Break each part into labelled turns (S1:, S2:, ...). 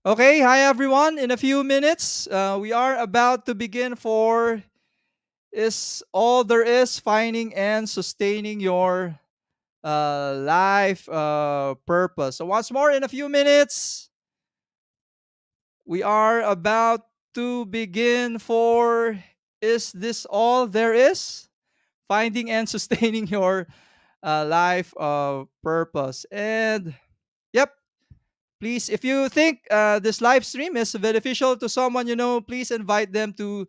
S1: Okay, hi everyone. In a few minutes, we are about to begin for Is All There Is Finding and Sustaining Your Life Purpose. So, once more, in a few minutes, we are about to begin for Is This All There Is? Finding and Sustaining Your Life Purpose. And, yep. Please, if you think this live stream is beneficial to someone you know, please invite them to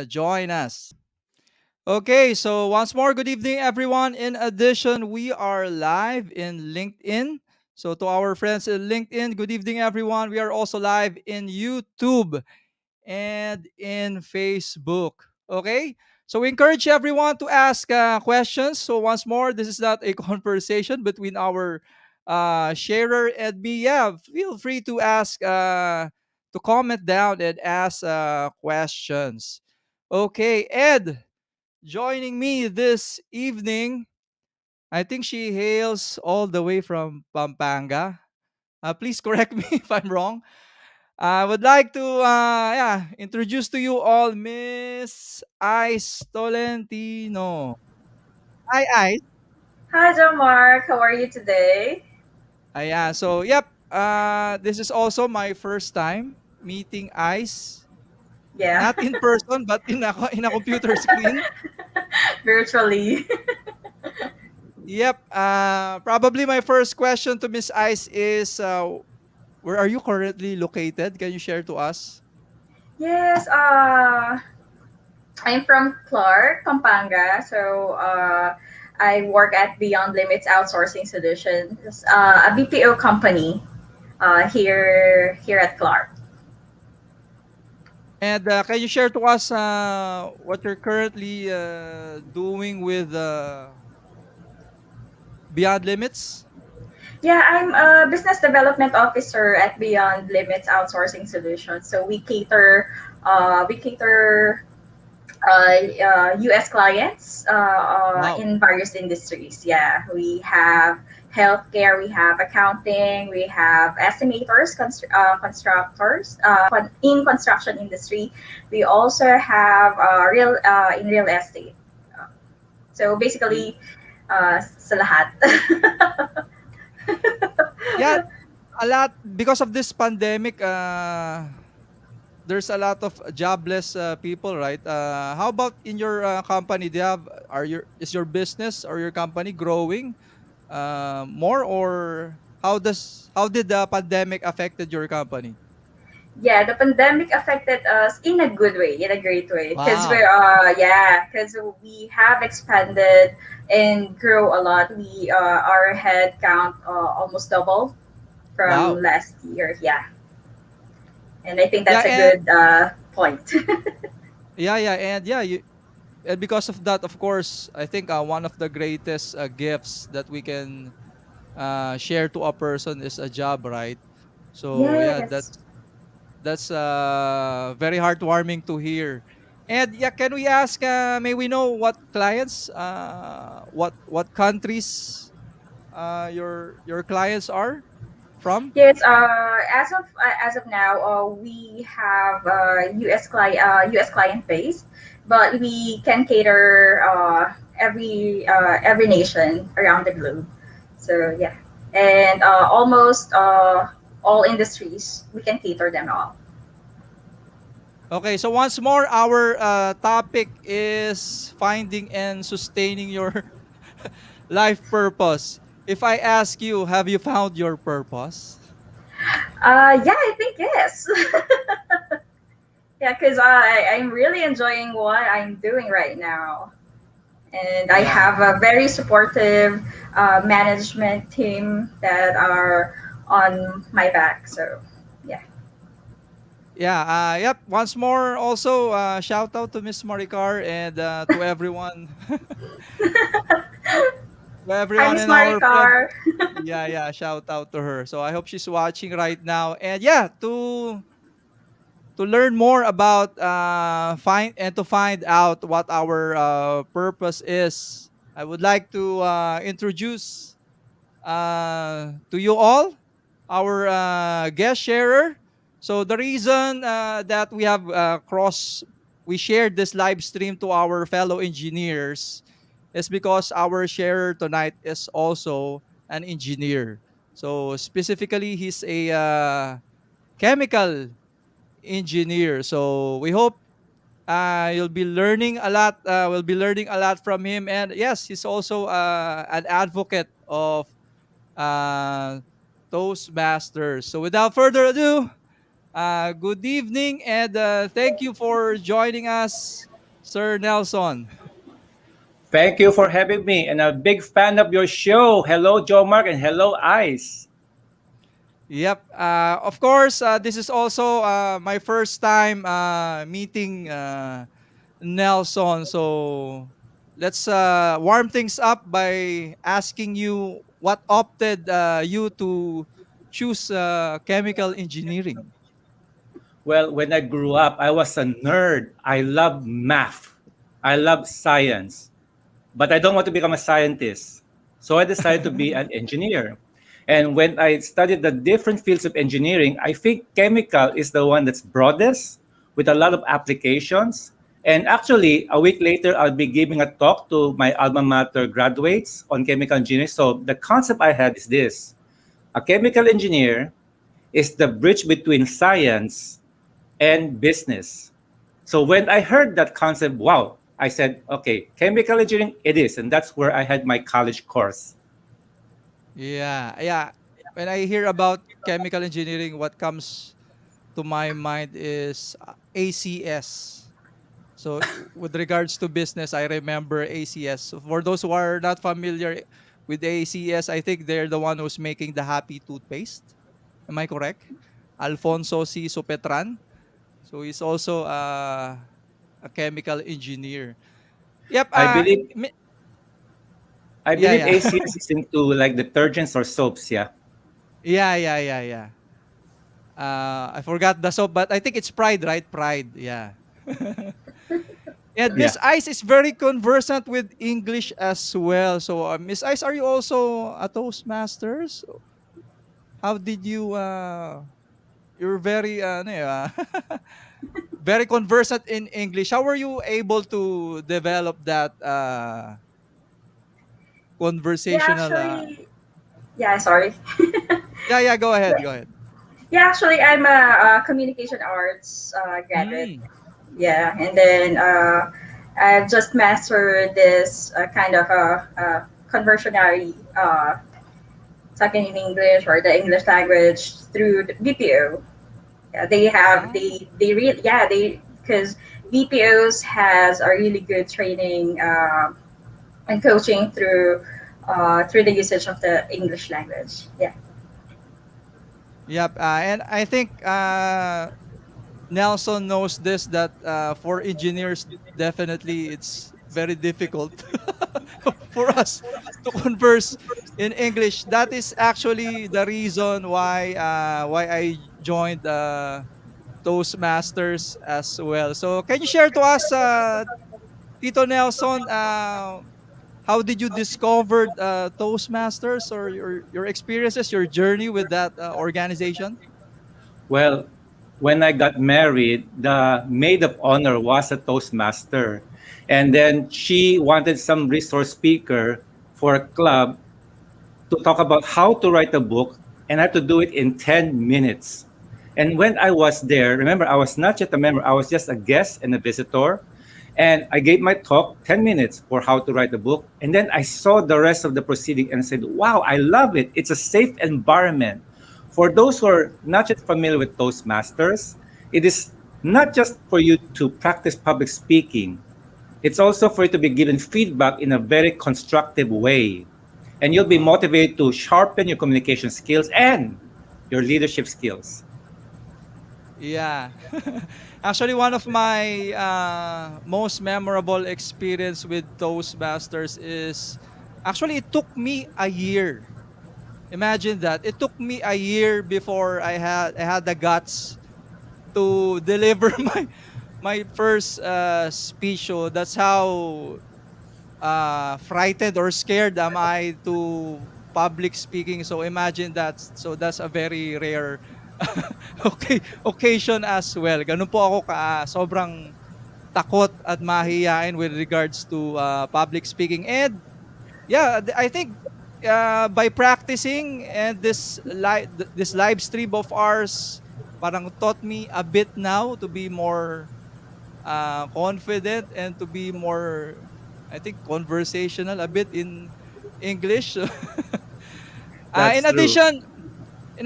S1: join us. Okay, so once more, good evening, everyone. In addition, we are live in LinkedIn. So, to our friends in LinkedIn, good evening, everyone. We are also live in YouTube and in Facebook. Okay? So we encourage everyone to ask questions. So once more, this is not a conversation between our sharer and me. Yeah, feel free to to comment down and ask questions. Okay, Ed, joining me this evening. I think she hails all the way from Pampanga. Please correct me if I'm wrong. I would like to introduce to you all Miss Ice Tolentino. Hi, Ice.
S2: Hi, John Mark. How are you today?
S1: So yep, this is also my first time meeting Ice,
S2: Yeah,
S1: not in person but in a computer screen.
S2: virtually.
S1: Yep. Probably my first question to Miss Ice is, where are you currently located? Can you share to us?
S2: Yes, I'm from Clark, Pampanga. So I work at Beyond Limits Outsourcing Solutions, a BPO company here at Clark.
S1: And can you share to us what you're currently doing with Beyond Limits?
S2: Yeah, I'm a business development officer at Beyond Limits Outsourcing Solutions. So we cater U.S. clients
S1: Wow.
S2: in various industries. Yeah, we have healthcare, we have accounting, we have estimators, constructors in construction industry. We also have real in real estate. So
S1: Y-
S2: basically, sa lahat.
S1: Yeah, a lot because of this pandemic. There's a lot of jobless people, right? How about in your company? Do you have are your is your business or your company growing more, or how did the pandemic affected your company?
S2: Yeah, the pandemic affected us in a good way, in a great way, because
S1: Wow.
S2: because we have expanded and grow a lot. We our head count almost double from
S1: Wow.
S2: last year. Yeah, and I think
S1: Yeah,
S2: that's a
S1: and
S2: good point.
S1: yeah, and because of that, of course, I think one of the greatest gifts that we can share to a person is a job, right? So yeah,
S2: Yes.
S1: that's very heartwarming to hear. And yeah, can we ask? May we know what clients, what countries, your clients are from?
S2: Yes, as of now, we have U.S. client base, but we can cater every nation around the globe. So yeah, and almost all industries we can cater them all.
S1: Okay, so once more, our topic is finding and sustaining your life purpose. If I ask you, have you found your purpose?
S2: Yeah, I think yes. Yeah, because I'm really enjoying what I'm doing right now. And I
S1: Yeah.
S2: have a very supportive management team that are on my back. So, yeah.
S1: Yeah, yep. Once more, also shout out to Miss Maricar and to everyone, to
S2: Hi,
S1: everyone
S2: Miss
S1: in our friend.
S2: Maricar.
S1: Yeah. Shout out to her. So I hope she's watching right now. And yeah, to learn more about to find out what our purpose is, I would like to introduce to you all our guest sharer. So the reason that we have we shared this live stream to our fellow engineers is because our sharer tonight is also an engineer. So specifically, he's a chemical engineer. So we hope you'll be learning a lot. We'll be learning a lot from him. And yes, he's also an advocate of uh, Toastmasters. So without further ado, good evening and thank you for joining us, Sir Nelson.
S3: Thank you for having me, and a big fan of your show. Hello, Joe Mark, and hello, Ice.
S1: Yep. Of course, this is also my first time meeting Nelson. So let's warm things up by asking you what opted you to choose chemical engineering.
S3: Well, when I grew up, I was a nerd. I love math. I love science, but I don't want to become a scientist. So I decided to be an engineer. And when I studied the different fields of engineering, I think chemical is the one that's broadest with a lot of applications. And actually, a week later, I'll be giving a talk to my alma mater graduates on chemical engineering. So the concept I had is this: a chemical engineer is the bridge between science and business. So when I heard that concept, wow, I said, okay, chemical engineering it is. And that's where I had my college course.
S1: Yeah, yeah. When I hear about chemical engineering, what comes to my mind is ACS. So with regards to business, I remember ACS. So for those who are not familiar with ACS, I think they're the one who's making the Happy toothpaste. Am I correct? Alfonso C. Supetran. So he's also a chemical engineer. Yep.
S3: I believe I
S1: Yeah,
S3: believe
S1: yeah.
S3: ACS is into like detergents or soaps, yeah.
S1: Yeah, yeah, yeah, yeah. I forgot the soap, but I think it's Pride, right? Pride. Yeah. And
S3: Yeah.
S1: Miss Ice is very conversant with English as well. So, Miss Ice, are you also a Toastmasters? How did you? You're very, very conversant in English. How were you able to develop that
S2: Yeah,
S1: conversational?
S2: actually, yeah, sorry.
S1: Yeah, yeah. Go ahead.
S2: Yeah,
S1: Go ahead.
S2: yeah, actually, I'm a communication arts graduate.
S1: Mm.
S2: Yeah, and then I've just mastered this kind of conversionary talking in English or the English language through the BPO. Yeah, they have
S1: Ah,
S2: they really yeah they because BPOs has a really good training and coaching through the usage of the English language. Yeah.
S1: yep. And I think Nelson knows this that for engineers, definitely it's very difficult for us to converse in English. That is actually the reason why I joined Toastmasters as well. So can you share to us, Tito Nelson, how did you discover Toastmasters or your experiences, your journey with that organization?
S3: Well, when I got married, the maid of honor was a Toastmaster. And then she wanted some resource speaker for a club to talk about how to write a book, and I had to do it in 10 minutes. And when I was there, remember, I was not just a member, I was just a guest and a visitor. And I gave my talk 10 minutes for how to write a book. And then I saw the rest of the proceeding and said, wow, I love it. It's a safe environment. For those who are not yet familiar with Toastmasters, it is not just for you to practice public speaking, it's also for you to be given feedback in a very constructive way. And you'll be motivated to sharpen your communication skills and your leadership skills.
S1: Yeah. Actually, one of my most memorable experience with Toastmasters is actually it took me a year. Imagine that. It took me a year before I had the guts to deliver my first speech. So that's how frightened or scared am I to public speaking. So imagine that. So that's a very rare Okay, occasion as well. Ganun po ako sobrang takot at mahihain with regards to public speaking. And yeah, I think by practicing and this live stream of ours parang taught me a bit now to be more confident and to be more, I think, conversational a bit in English.
S3: That's
S1: In
S3: true.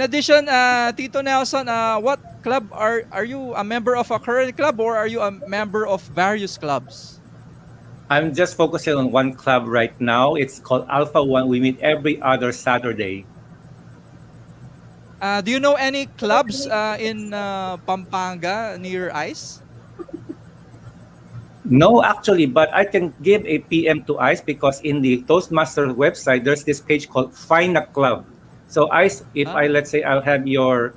S1: addition, Tito Nelson, what club are you a member of a current club or are you a member of various clubs?
S3: I'm just focusing on one club right now. It's called Alpha One. We meet every other Saturday.
S1: Do you know any clubs in Pampanga near ICE?
S3: No, actually, but I can give a PM to ICE because in the Toastmasters website, there's this page called Find a Club. So ICE, if I,
S1: Ah,
S3: let's say, I'll have your,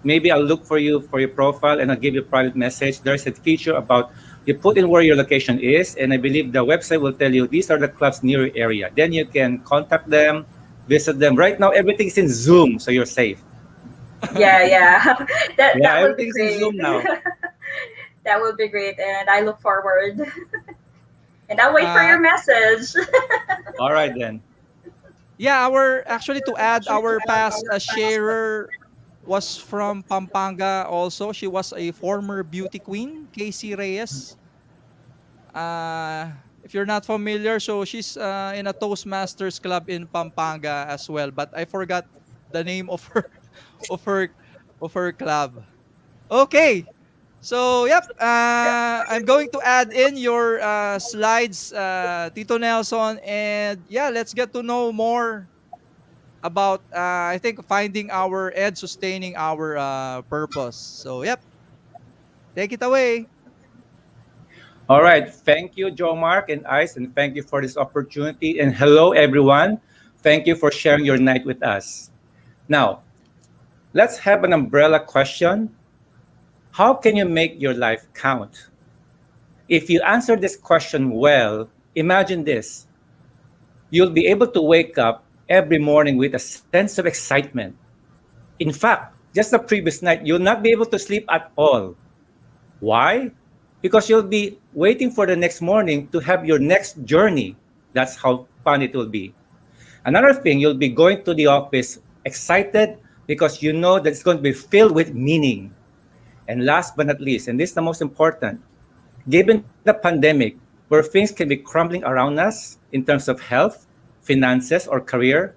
S3: maybe I'll look for you for your profile and I'll give you a private message. There's a feature about you put in where your location is, and I believe the website will tell you these are the clubs near your area. Then you can contact them, visit them. Right now, everything's in Zoom, so you're safe.
S2: Yeah, yeah.
S3: Yeah,
S2: That would be
S3: everything's in
S2: great.
S3: Zoom now.
S2: That would be great, and I look forward. And I'll wait for
S1: uh,
S2: your message.
S3: All right, then.
S1: yeah, our actually to add, our past sharer was from Pampanga also. She was a former beauty queen, Casey Reyes. If you're not familiar, so she's in a Toastmasters club in Pampanga as well, but I forgot the name of her of her of her club. Okay. So, yep, I'm going to add in your slides, Tito Nelson, and yeah, let's get to know more about, I think, finding our and sustaining our purpose. So, yep, take it away.
S3: All right. Thank you, Joe Mark and Ice, and thank you for this opportunity. And hello, everyone. Thank you for sharing your night with us. Now, let's have an umbrella question. How can you make your life count? If you answer this question well, imagine this: you'll be able to wake up every morning with a sense of excitement. In fact, just the previous night, you'll not be able to sleep at all. Why? Because you'll be waiting for the next morning to have your next journey. That's how fun it will be. Another thing, you'll be going to the office excited because you know that it's going to be filled with meaning. And last but not least, and this is the most important, given the pandemic, where things can be crumbling around us in terms of health, finances, or career,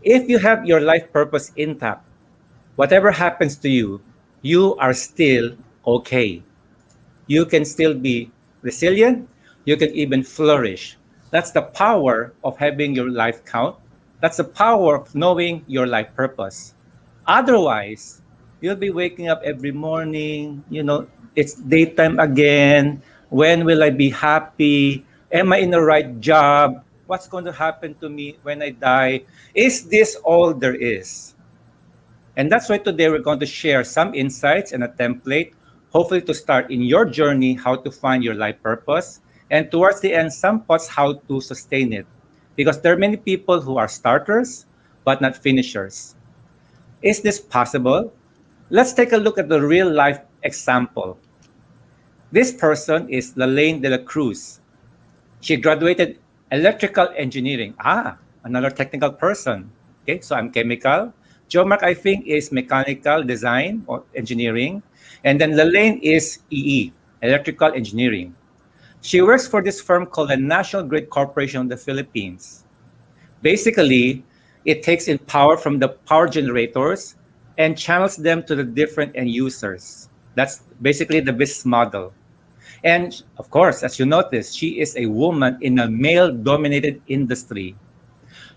S3: if you have your life purpose intact, whatever happens to you, you are still okay. You can still be resilient. You can even flourish. That's the power of having your life count. That's the power of knowing your life purpose. Otherwise, you'll be waking up every morning, it's daytime again. When will I be happy? Am I in the right job? What's going to happen to me when I die? Is this all there is? And that's why today we're going to share some insights and a template, hopefully to start in your journey how to find your life purpose. And towards the end, some thoughts how to sustain it. Because there are many people who are starters, but not finishers. Is this possible? Let's take a look at the real life example. This person is Lalaine de la Cruz. She graduated electrical engineering. Another technical person. Okay, so I'm chemical. Joe Mark, I think, is mechanical design or engineering. And then Lalaine is EE, electrical engineering. She works for this firm called the National Grid Corporation of the Philippines. Basically, it takes in power from the power generators and channels them to the different end users. That's basically the business model. And of course, as you notice, she is a woman in a male-dominated industry.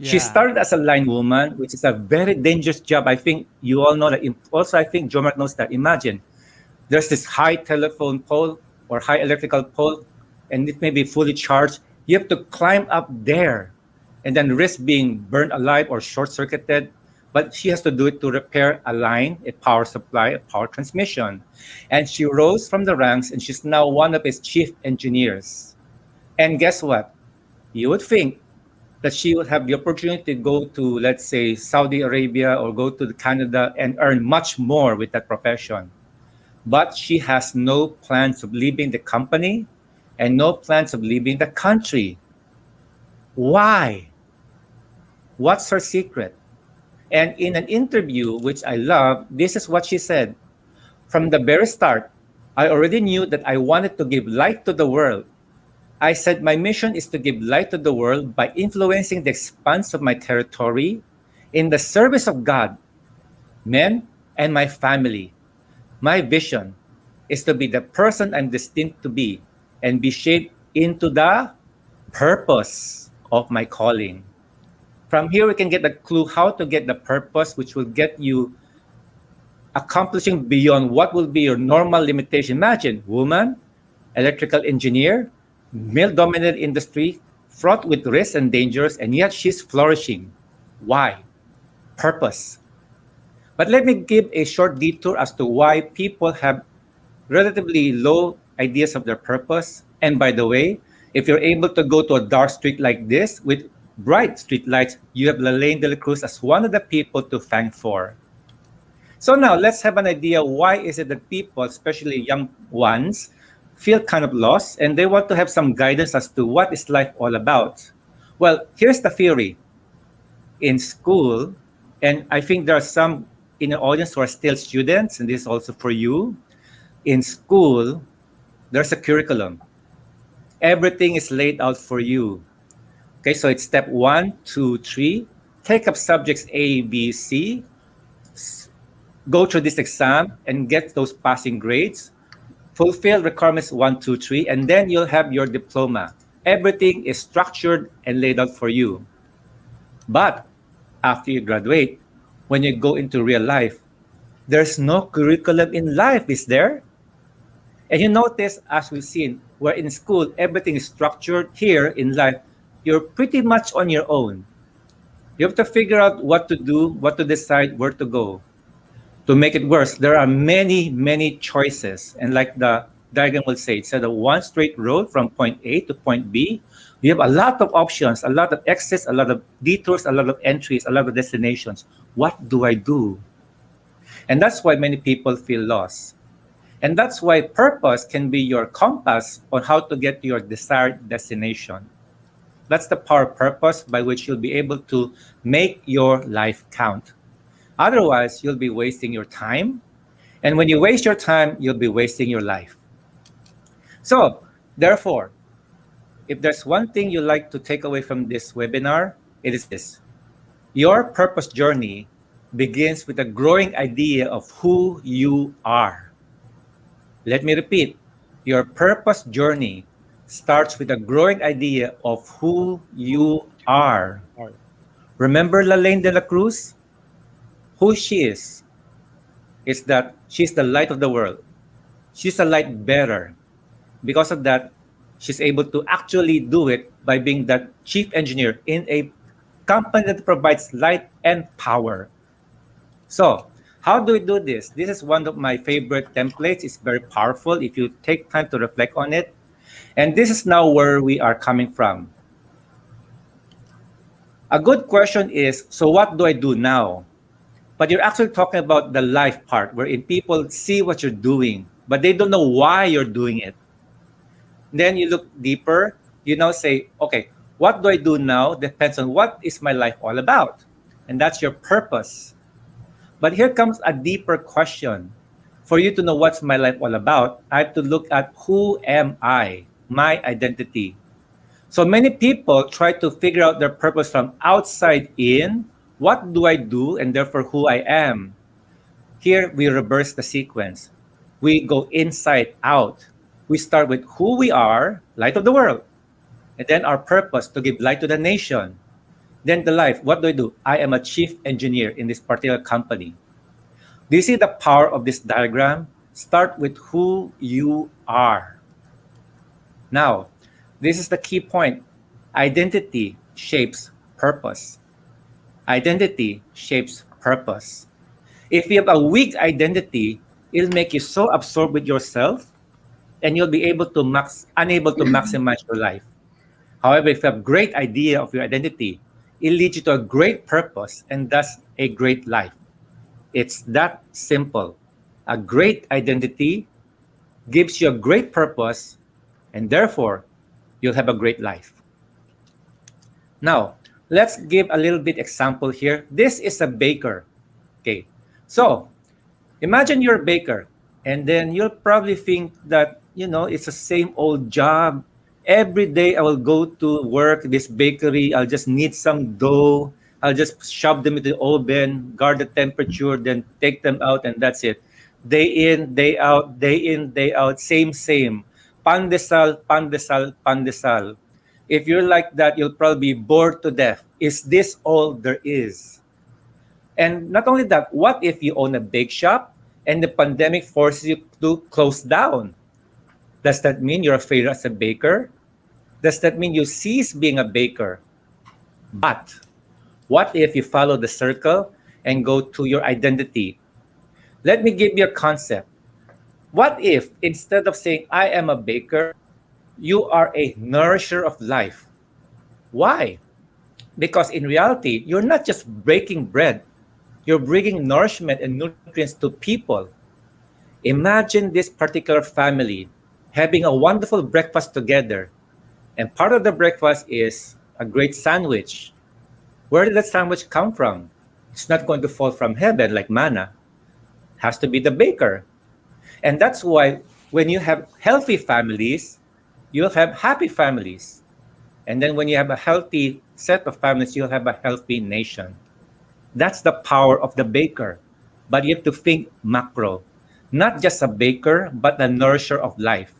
S3: She
S1: Yeah.
S3: started as a line woman, which is a very dangerous job. I think you all know that. Also, I think Jomark knows that. Imagine, there's this high telephone pole or high electrical pole, and it may be fully charged. You have to climb up there and then risk being burned alive or short-circuited. But she has to do it to repair a line, a power supply, a power transmission. And she rose from the ranks, and she's now one of his chief engineers. And guess what? You would think that she will have the opportunity to go to, let's say, Saudi Arabia or go to Canada and earn much more with that profession. But she has no plans of leaving the company and no plans of leaving the country. Why? What's her secret? And in an interview, which I love, this is what she said. From the very start, I already knew that I wanted to give light to the world. I said my mission is to give light to the world by influencing the expanse of my territory in the service of God, men, and my family. My vision is to be the person I'm destined to be and be shaped into the purpose of my calling. From here, we can get a clue how to get the purpose, which will get you accomplishing beyond what will be your normal limitation. Imagine, woman, electrical engineer, male-dominated industry, fraught with risks and dangers, and yet she's flourishing. Why? Purpose. But let me give a short detour as to why people have relatively low ideas of their purpose. And by the way, if you're able to go to a dark street like this with bright street lights, you have Lalaine de la Cruz as one of the people to thank for. So now let's have an idea, why is it that people, especially young ones, feel kind of lost and they want to have some guidance as to what is life all about? Well, here's the theory. In school, and I think there are some in the audience who are still students, and this is also for you. In school, there's a curriculum. Everything is laid out for you. Okay, so it's step 1, 2, 3. Take up subjects A, B, C. Go through this exam and get those passing grades. Fulfill requirements 1, 2, 3, and then you'll have your diploma. Everything is structured and laid out for you. But after you graduate, when you go into real life, there's no curriculum in life, is there? And you notice, as we've seen, where in school, everything is structured. Here in life, you're pretty much on your own. You have to figure out what to do, what to decide, where to go. To make it worse, there are many, many choices. And like the diagram will say, instead of one straight road from point A to point B, you have a lot of options, a lot of exits, a lot of detours, a lot of entries, a lot of destinations. What do I do? And that's why many people feel lost. And that's why purpose can be your compass on how to get to your desired destination. That's the power of purpose by which you'll be able to make your life count. Otherwise, you'll be wasting your time. And when you waste your time, you'll be wasting your life. So, therefore, if there's one thing you like to take away from this webinar, it is this. Your purpose journey begins with a growing idea of who you are. Let me repeat. Your purpose journey starts with a growing idea of who you are. Remember Lalaine de la Cruz? Who she is that she's the light of the world. She's a light bearer. Because of that, she's able to actually do it by being the chief engineer in a company that provides light and power. So, how do we do this? This is one of my favorite templates. It's very powerful if you take time to reflect on it. And this is now where we are coming from. A good question is, so what do I do now? But you're actually talking about the life part, wherein people see what you're doing, but they don't know why you're doing it. Then you look deeper, you now say, okay, what do I do now depends on what is my life all about. And that's your purpose. But here comes a deeper question. For you to know what's my life all about, I have to look at who am I, my identity. So many people try to figure out their purpose from outside in, what do I do, and therefore who I am. Here we reverse the sequence. We go inside out. We start with who we are, light of the world. And then our purpose, to give light to the nation. Then the life, what do I do? I am a chief engineer in this particular company. Do you see the power of this diagram? Start with who you are. Now, this is the key point. Identity shapes purpose. Identity shapes purpose. If you have a weak identity, it'll make you so absorbed with yourself, and you'll be unable to maximize your life. However, if you have great idea of your identity, it leads you to a great purpose and thus a great life. It's that simple. A great identity gives you a great purpose, and therefore, you'll have a great life. Now, let's give a little bit example here. This is a baker. Okay, so imagine you're a baker, and then you'll probably think that, it's the same old job. Every day I will go to work, this bakery, I'll just knead some dough, I'll just shove them into the oven, guard the temperature, then take them out, and that's it. Day in, day out, day in, day out, same. Pandesal, pandesal, pandesal. If you're like that, you'll probably be bored to death. Is this all there is? And not only that, what if you own a bake shop and the pandemic forces you to close down? Does that mean you're a failure as a baker? Does that mean you cease being a baker? But what if you follow the circle and go to your identity? Let me give you a concept. What if instead of saying, I am a baker, you are a nourisher of life? Why? Because in reality, you're not just breaking bread, you're bringing nourishment and nutrients to people. Imagine this particular family having a wonderful breakfast together, and part of the breakfast is a great sandwich. Where did that sandwich come from? It's not going to fall from heaven like manna. It has to be the baker. And that's why when you have healthy families, you'll have happy families. And then when you have a healthy set of families, you'll have a healthy nation. That's the power of the baker. But you have to think macro. Not just a baker, but a nourisher of life.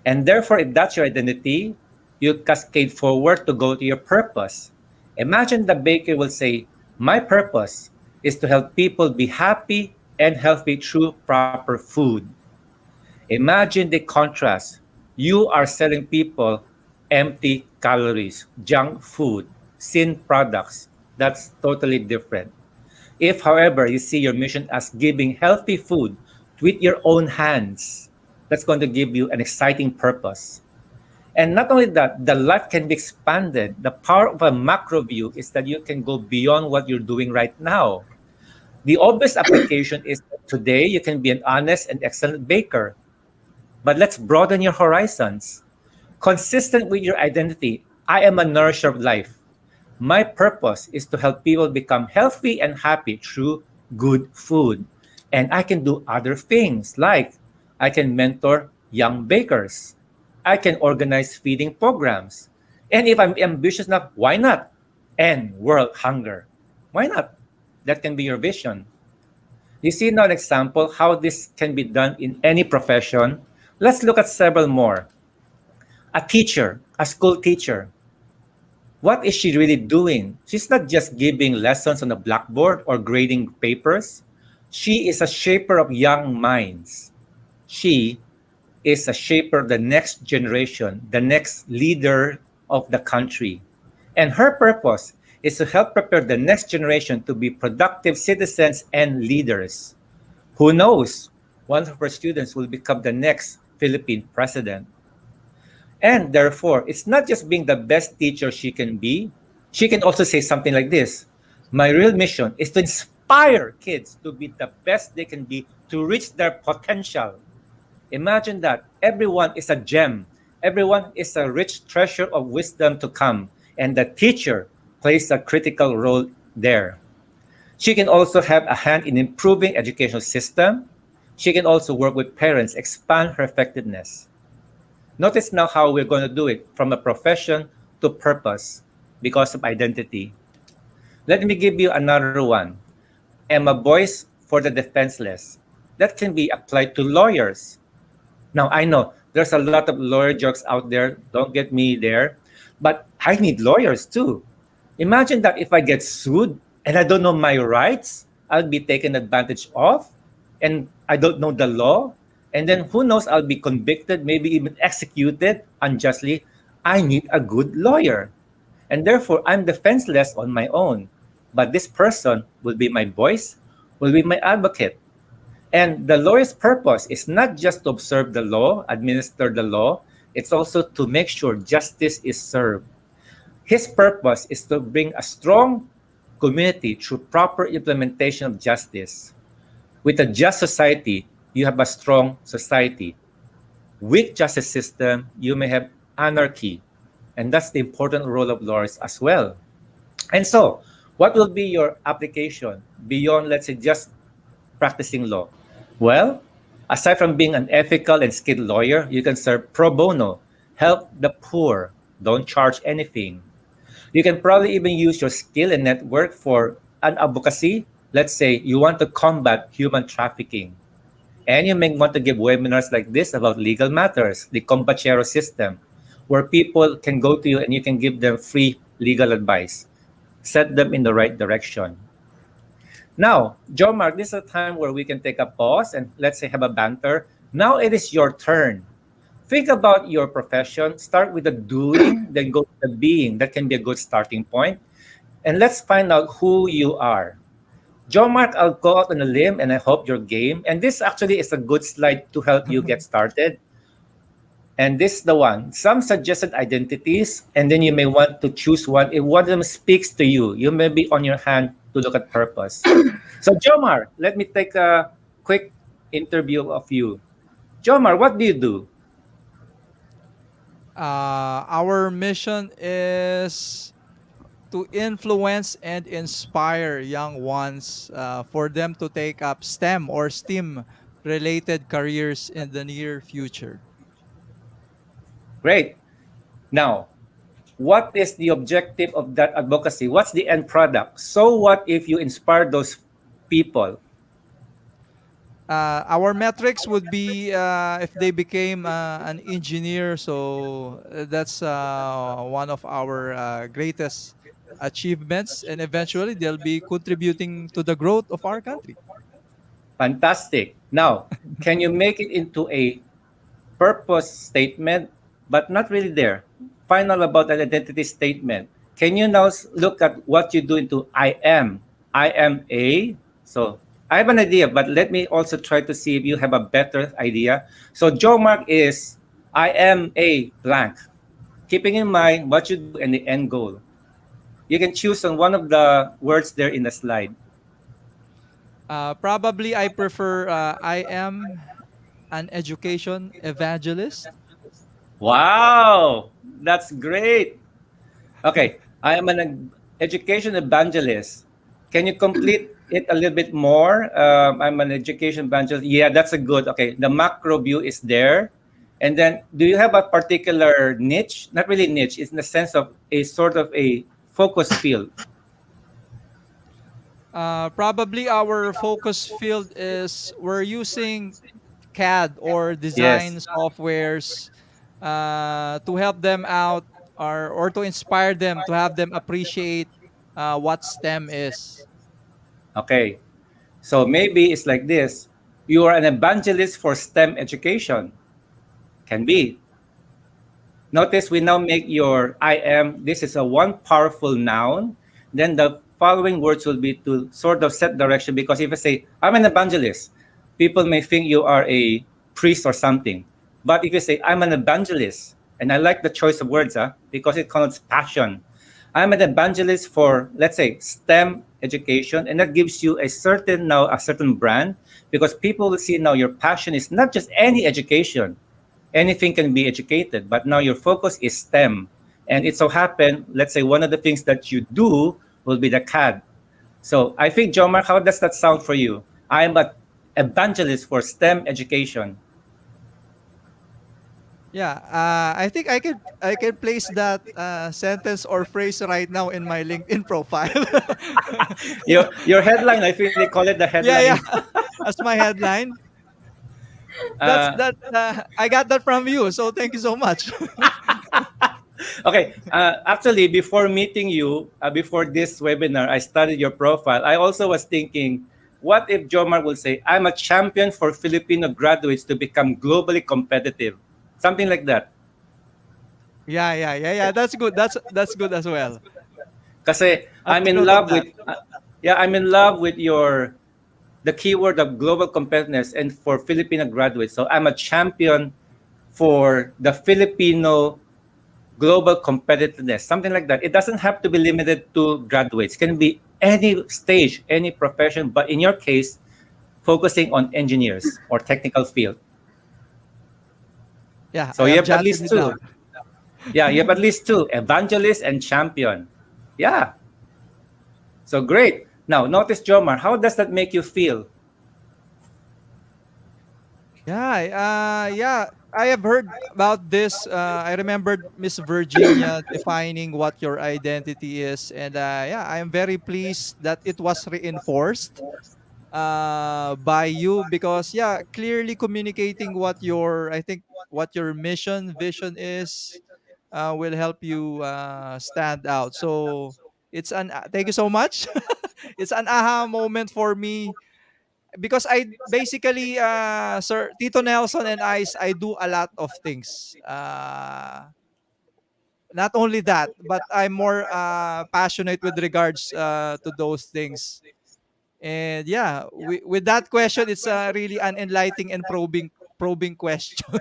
S3: And therefore, if that's your identity, you cascade forward to go to your purpose. Imagine the baker will say, my purpose is to help people be happy and healthy through proper food. Imagine the contrast. You are selling people empty calories, junk food, sin products. That's totally different. If, however, you see your mission as giving healthy food with your own hands, that's going to give you an exciting purpose. And not only that, the life can be expanded. The power of a macro view is that you can go beyond what you're doing right now. The obvious application is that today you can be an honest and excellent baker. But let's broaden your horizons. Consistent with your identity, I am a nourisher of life. My purpose is to help people become healthy and happy through good food. And I can do other things like I can mentor young bakers. I can organize feeding programs. And if I'm ambitious enough, why not? End world hunger. Why not? That can be your vision. You see now an example how this can be done in any profession. Let's look at several more. A teacher, a school teacher. What is she really doing? She's not just giving lessons on the blackboard or grading papers. She is a shaper of young minds. She is a shaper of the next generation, the next leader of the country. And her purpose is to help prepare the next generation to be productive citizens and leaders. Who knows? One of her students will become the next Philippine president. And therefore, it's not just being the best teacher she can be. She can also say something like this. My real mission is to inspire kids to be the best they can be to reach their potential. Imagine that everyone is a gem. Everyone is a rich treasure of wisdom to come. And the teacher plays a critical role there. She can also have a hand in improving educational system. She can also work with parents, expand her effectiveness. Notice now how we're going to do it from a profession to purpose because of identity. Let me give you another one. I'm a voice for the defenseless. That can be applied to lawyers. Now, I know there's a lot of lawyer jokes out there. Don't get me there. But I need lawyers too. Imagine that if I get sued and I don't know my rights, I'll be taken advantage of, and I don't know the law. And then who knows, I'll be convicted, maybe even executed unjustly. I need a good lawyer. And therefore, I'm defenseless on my own. But this person will be my voice, will be my advocate. And the lawyer's purpose is not just to observe the law, administer the law. It's also to make sure justice is served. His purpose is to bring a strong community through proper implementation of justice. With a just society, you have a strong society. Weak justice system, you may have anarchy. And that's the important role of lawyers as well. And so, what will be your application beyond, let's say, just practicing law? Well, aside from being an ethical and skilled lawyer, you can serve pro bono, help the poor, don't charge anything. You can probably even use your skill and network for an advocacy. Let's say you want to combat human trafficking. And you may want to give webinars like this about legal matters, the Compachero system, where people can go to you and you can give them free legal advice, set them in the right direction. Now, Joe Mark, this is a time where we can take a pause and let's say have a banter. Now it is your turn. Think about your profession. Start with the doing, then go to the being. That can be a good starting point. And let's find out who you are. Joe Mark, I'll go out on a limb and I hope you're game. And this actually is a good slide to help you get started. And this is the one. Some suggested identities, and then you may want to choose one. If one of them speaks to you, you may be on your hand to look at purpose. So, Jomar, let me take a quick interview of you. Jomar, what do you do?
S1: Our mission is to influence and inspire young ones for them to take up STEM or STEAM related careers in the near future.
S3: Great. Now, what is the objective of that advocacy? What's the end product? So what if you inspire those people?
S1: Our metrics would be if they became an engineer. So that's one of our greatest achievements. And eventually they'll be contributing to the growth of our country.
S3: Fantastic. Now, can you make it into a purpose statement, but not really there? Final about an identity statement. Can you now look at what you do into I am? I am a. So I have an idea, but let me also try to see if you have a better idea. So Joe Mark is I am a blank. Keeping in mind what you do and the end goal. You can choose on one of the words there in the slide.
S1: Probably I prefer I am an education evangelist.
S3: Wow, that's great. Okay, I am an education evangelist. Can you complete it a little bit more? I'm an education evangelist. Yeah, that's a good. Okay, the macro view is there. And then, do you have a particular niche? Not really niche. It's in the sense of a sort of a focus field.
S1: Probably our focus field is we're using CAD or design
S3: Yes.
S1: softwares to help them out or to inspire them to have them appreciate what STEM is.
S3: Okay. So maybe it's like this. You are an evangelist for STEM education. Can be. Notice we now make your I am, this is a one powerful noun. Then the following words will be to sort of set direction, because if I say, I'm an evangelist, people may think you are a priest or something. But if you say, I'm an evangelist, and I like the choice of words, because it connotes passion. I'm an evangelist for, let's say, STEM education, and that gives you a certain brand, because people will see now your passion is not just any education. Anything can be educated, but now your focus is STEM. And it so happened, let's say one of the things that you do will be the CAD. So I think, Jomar, how does that sound for you? I'm an evangelist for STEM education.
S1: Yeah, I think I can place that sentence or phrase right now in my LinkedIn profile.
S3: Your headline, I think they call it the
S1: Yeah,
S3: headline.
S1: yeah. That's my headline. That's
S3: Uh,
S1: that. I got that from you. So thank you so much.
S3: okay, actually, before meeting you, before this webinar, I studied your profile. I also was thinking, what if Jomar will say, I'm a champion for Filipino graduates to become globally competitive? Something like that.
S1: Yeah. That's good. That's good as well.
S3: Kasi
S1: I'll
S3: I'm
S1: take
S3: in
S1: note of
S3: love
S1: that.
S3: with, I'm in love with the keyword of global competitiveness and for Filipino graduates. So I'm a champion for the Filipino global competitiveness, something like that. It doesn't have to be limited to graduates. It can be any stage, any profession, but in your case, focusing on engineers or technical field.
S1: Yeah,
S3: So
S1: I
S3: you
S1: have
S3: have at
S1: jotted
S3: least
S1: it
S3: two.
S1: down.
S3: Yeah, you have at least two, evangelist and champion. Yeah, so great. Now, notice, Jomar, how does that make you feel?
S1: Yeah, I have heard about this. I remembered Miss Virginia defining what your identity is, and yeah, I am very pleased that it was reinforced by you because yeah, clearly communicating what your I think what your mission vision is will help you stand out. So it's an thank you so much. It's an aha moment for me because I basically Sir Tito Nelson and I do a lot of things. Not only that, but I'm more passionate with regards to those things. And yeah, with that question, it's really an enlightening and probing question.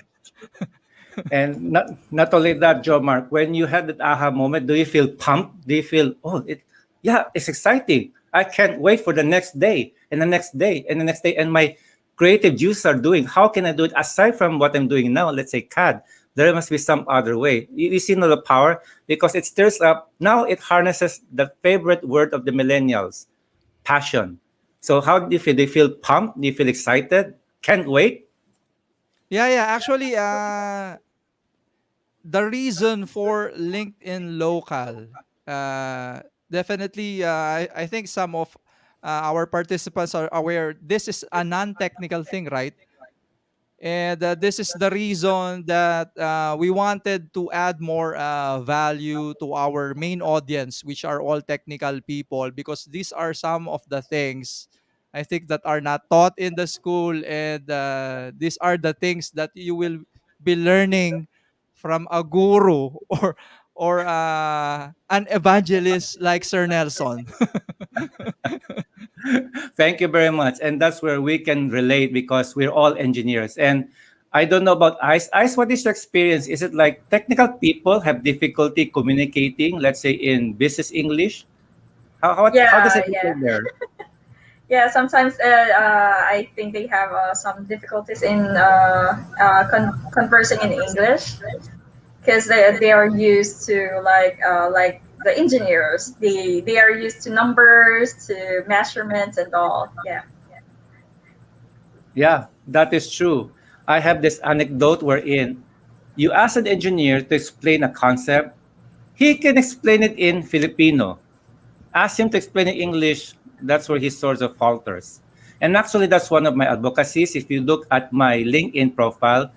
S3: And not only that, Joe Mark, when you had that aha moment, do you feel pumped? Do you feel, oh, yeah, it's exciting. I can't wait for the next day and the next day and the next day. And my creative juices are doing. How can I do it aside from what I'm doing now? Let's say CAD. There must be some other way. You see now the power because it stirs up. Now it harnesses the favorite word of the millennials, passion. So how do you feel? Do you feel pumped? Do you feel excited? Can't wait?
S1: Yeah. Actually, the reason for LinkedIn Local, uh, definitely, I think some of our participants are aware this is a non-technical thing, right? And this is the reason that we wanted to add more value to our main audience, which are all technical people, because these are some of the things I think that are not taught in the school, and these are the things that you will be learning from a guru or an evangelist like Sir Nelson.
S3: Thank you very much. And that's where we can relate because we're all engineers. And I don't know about Ice. Ice, what is your experience? Is it like technical people have difficulty communicating, let's say in business English? How does
S2: Yeah,
S3: it
S2: yeah.
S3: look there?
S2: Yeah, sometimes I think they have some difficulties in conversing in English because they are used to like the engineers. They are used to numbers, to measurements, and all. Yeah.
S3: Yeah, that is true. I have this anecdote wherein you ask an engineer to explain a concept, he can explain it in Filipino. Ask him to explain in English, that's where he sort of falters. And actually, that's one of my advocacies. If you look at my LinkedIn profile,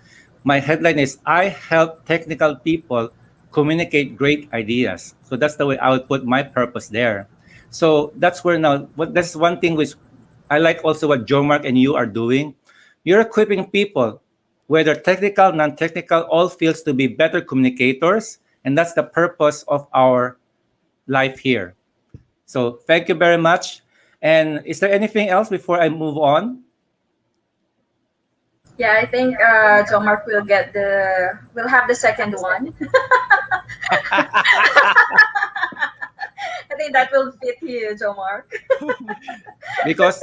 S3: my headline is I help technical people communicate great ideas. So that's the way I would put my purpose there. So that's where now, that's one thing which I like also what Joe Mark and you are doing. You're equipping people, whether technical, non technical, all fields to be better communicators. And that's the purpose of our life here. So thank you very much. And is there anything else before I move on?
S2: Yeah, I think John Mark will have the second one. I think that will fit you, John Mark.
S3: because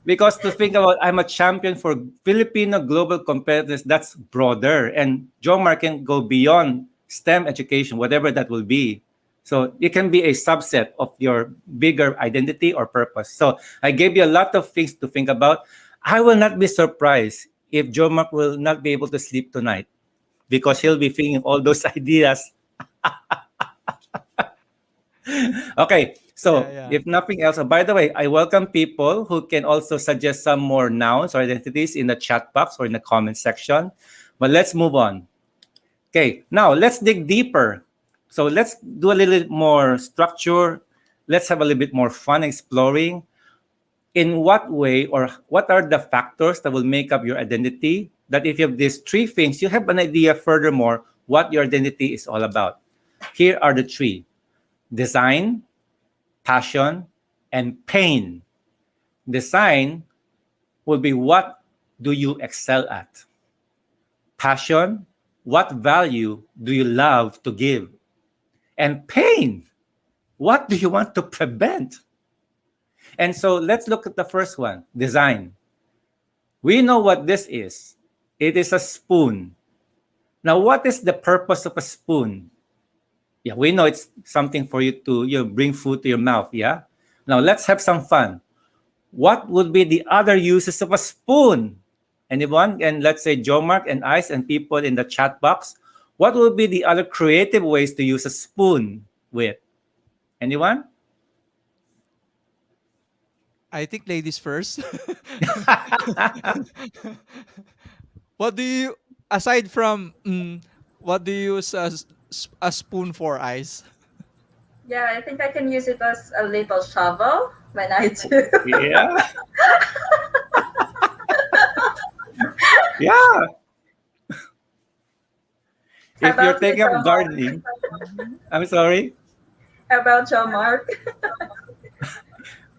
S3: because to think about I'm a champion for Filipino global competitiveness, that's broader. And Joe Mark can go beyond STEM education, whatever that will be. So it can be a subset of your bigger identity or purpose. So I gave you a lot of things to think about. I will not be surprised if Joe Mark will not be able to sleep tonight because he'll be thinking all those ideas. Okay,
S1: Yeah,
S3: so
S1: yeah.
S3: if nothing else, by the way, I welcome people who can also suggest some more nouns or identities in the chat box or in the comment section. But let's move on. Okay, now let's dig deeper. So let's do a little more structure. Let's have a little bit more fun exploring. In what way or what are the factors that will make up your identity? That if you have these three things, you have an idea furthermore what your identity is all about. Here are the three: design, passion, and pain. Design will be what do you excel at? Passion what value do you love to give? And pain, what do you want to prevent? And so let's look at the first one, design. We know what this is. It is a spoon. Now, what is the purpose of a spoon? Yeah, we know it's something for you to bring food to your mouth. Yeah. Now let's have some fun. What would be the other uses of a spoon? Anyone? And let's say Joe Mark and Ice and people in the chat box. What would be the other creative ways to use a spoon with? Anyone?
S1: I think ladies first. What do you, aside from, what do you use as a spoon for, Ice?
S2: Yeah, I think I can use it as a little shovel when I do.
S3: Yeah. Yeah.
S2: How
S3: If you're
S2: about you,
S3: taking up
S2: Joe Mark?
S3: gardening, I'm sorry.
S2: How about Joe Mark?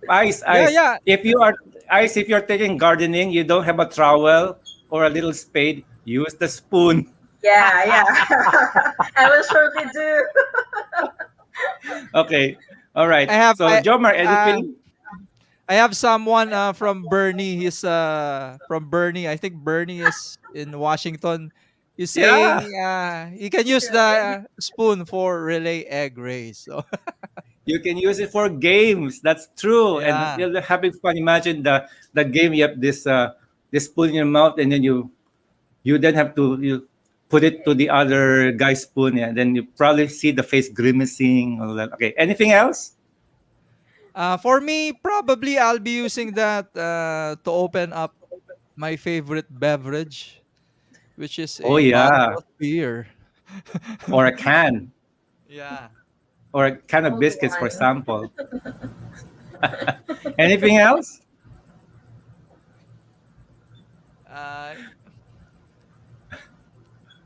S3: Ice,
S1: Yeah,
S3: ice.
S1: yeah.
S3: If you're taking gardening, you don't have a trowel or a little spade, use the spoon.
S2: Yeah, yeah. I will surely do.
S3: Okay. All right.
S1: I have
S3: So, Jomar, anything?
S1: I have someone from Bernie. He's from Bernie. I think Bernie is in Washington. He's
S3: Yeah.
S1: saying he can use the
S2: Really?
S1: spoon for relay egg race. So
S3: You can use it for games. That's true. And
S1: yeah,
S3: you're having fun. Imagine the game. You have this spoon in your mouth, and then you then have to put it to the other guy's spoon, and then you probably see the face grimacing. All that. Okay. Anything else?
S1: for me, probably I'll be using that to open up my favorite beverage, which is
S3: Oh
S1: a bottle
S3: yeah,
S1: of beer.
S3: or a can,
S1: Yeah.
S3: or a can of
S2: Old
S3: biscuits, for
S2: one.
S3: example. Anything else?
S1: Uh,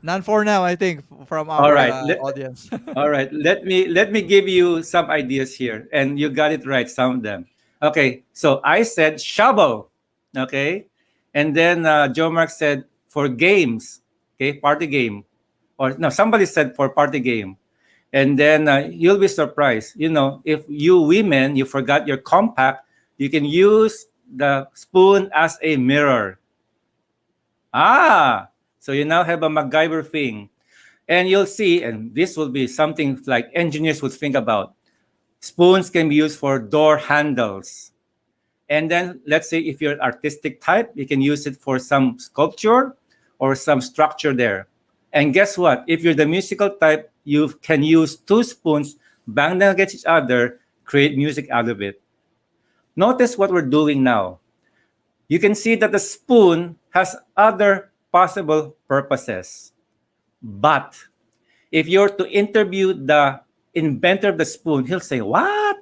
S1: None for now, I think, from
S3: All
S1: our
S3: right.
S1: audience.
S3: All right. Let me give you some ideas here, and you got it right. Some of them. Okay. So I said shovel. Okay, and then Joe Mark said for games. Okay, party game, or no, somebody said for party game, and then you'll be surprised. If you women you forgot your compact, you can use the spoon as a mirror. Ah, so you now have a MacGyver thing. And you'll see, and this will be something like engineers would think about. Spoons can be used for door handles. And then let's say if you're an artistic type, you can use it for some sculpture or some structure there. And guess what? If you're the musical type, you can use two spoons, bang them against each other, create music out of it. Notice what we're doing now. You can see that the spoon has other possible purposes. But if you're to interview the inventor of the spoon, he'll say, "What?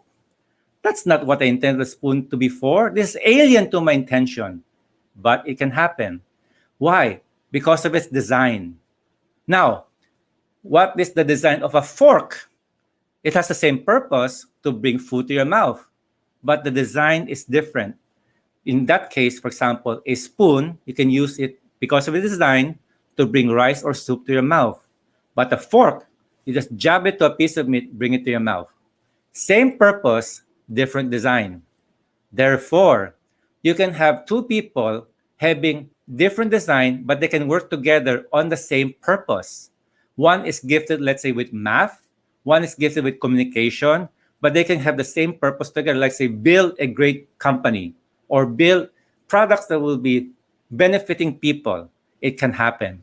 S3: That's not what I intended the spoon to be for. This is alien to my intention." But it can happen. Why? Because of its design. Now, what is the design of a fork? It has the same purpose to bring food to your mouth, but the design is different. In that case, for example, a spoon, you can use it because of its design to bring rice or soup to your mouth. But a fork, you just jab it to a piece of meat, bring it to your mouth. Same purpose, different design. Therefore, you can have two people having different design, but they can work together on the same purpose. One is gifted, let's say, with math. One is gifted with communication, but they can have the same purpose together, like say, build a great company or build products that will be benefiting people. It can happen.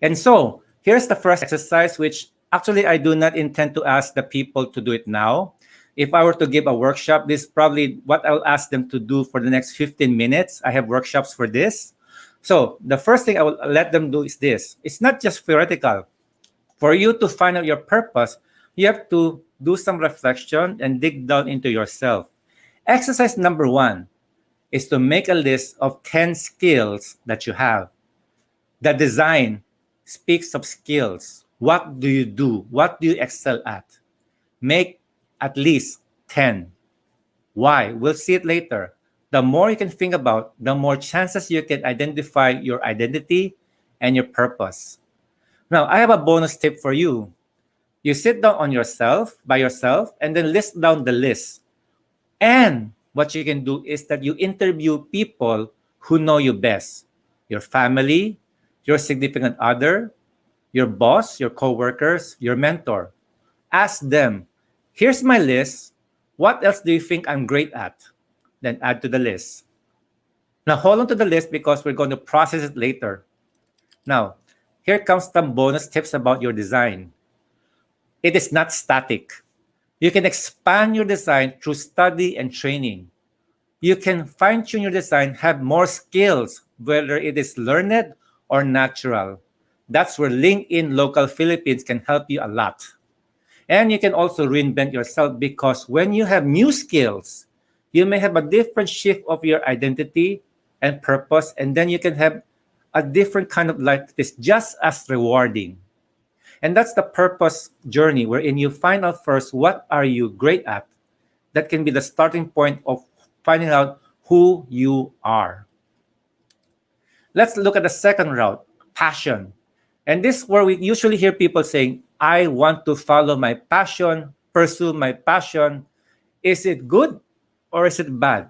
S3: And so here's the first exercise, which actually I do not intend to ask the people to do it now. If I were to give a workshop, this is probably what I'll ask them to do for the next 15 minutes. I have workshops for this. So the first thing I will let them do is this. It's not just theoretical. For you to find out your purpose, you have to do some reflection and dig down into yourself. Exercise number 1 is to make a list of 10 skills that you have. The design speaks of skills. What do you do? What do you excel at? Make at least 10. Why? We'll see it later. The more you can think about, the more chances you can identify your identity and your purpose. Now, I have a bonus tip for you. You sit down on yourself, by yourself, and then list down the list. And what you can do is that you interview people who know you best. Your family, your significant other, your boss, your coworkers, your mentor. Ask them, here's my list. What else do you think I'm great at? Then add to the list. Now hold on to the list because we're going to process it later. Now, here comes some bonus tips about your design. It is not static. You can expand your design through study and training. You can fine tune your design, have more skills, whether it is learned or natural. That's where LinkedIn Local Philippines can help you a lot. And you can also reinvent yourself because when you have new skills, you may have a different shift of your identity and purpose, and then you can have a different kind of life that is just as rewarding. And that's the purpose journey wherein you find out first what are you great at. That can be the starting point of finding out who you are. Let's look at the second route, passion. And this is where we usually hear people saying, I want to follow my passion, pursue my passion. Is it good or is it bad?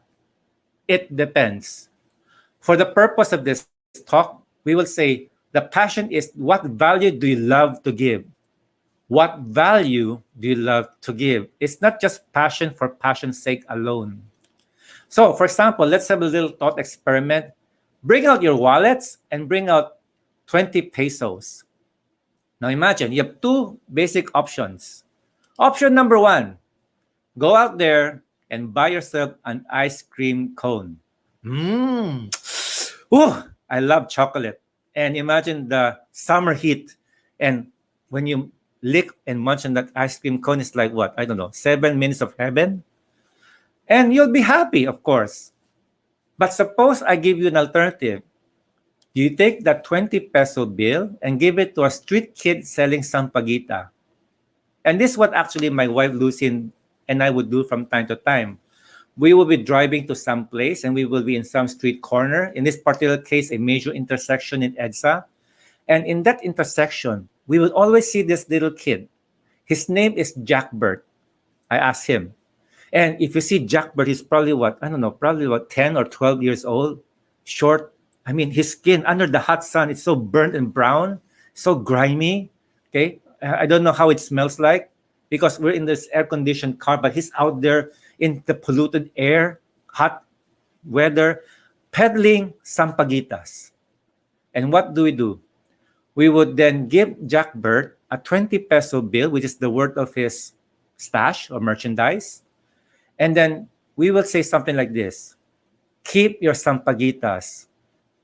S3: It depends. For the purpose of this talk, we will say the passion is what value do you love to give? What value do you love to give? It's not just passion for passion's sake alone. So, for example, let's have a little thought experiment. Bring out your wallets and bring out 20 pesos. Now imagine you have two basic options. Option number one, go out there and buy yourself an ice cream cone. Mmm. Ooh, I love chocolate. And imagine the summer heat. And when you lick and munch on that ice cream cone, it's like what? I don't know, 7 minutes of heaven? And you'll be happy, of course. But suppose I give you an alternative. You take that 20 peso bill and give it to a street kid selling sampaguita. And this is what actually my wife Lucy and I would do from time to time. We will be driving to some place and we will be in some street corner. In this particular case, a major intersection in EDSA. And in that intersection, we will always see this little kid. His name is Jackbert. I asked him. And if you see Jackbert, he's probably what? I don't know, probably what, 10 or 12 years old, short. I mean, his skin under the hot sun, it's so burnt and brown, so grimy. Okay. I don't know how it smells like because we're in this air-conditioned car, but he's out there in the polluted air, hot weather, peddling sampaguitas. And what do? We would then give Jackbert a 20 peso bill, which is the worth of his stash or merchandise. And then we will say something like this: keep your sampaguitas.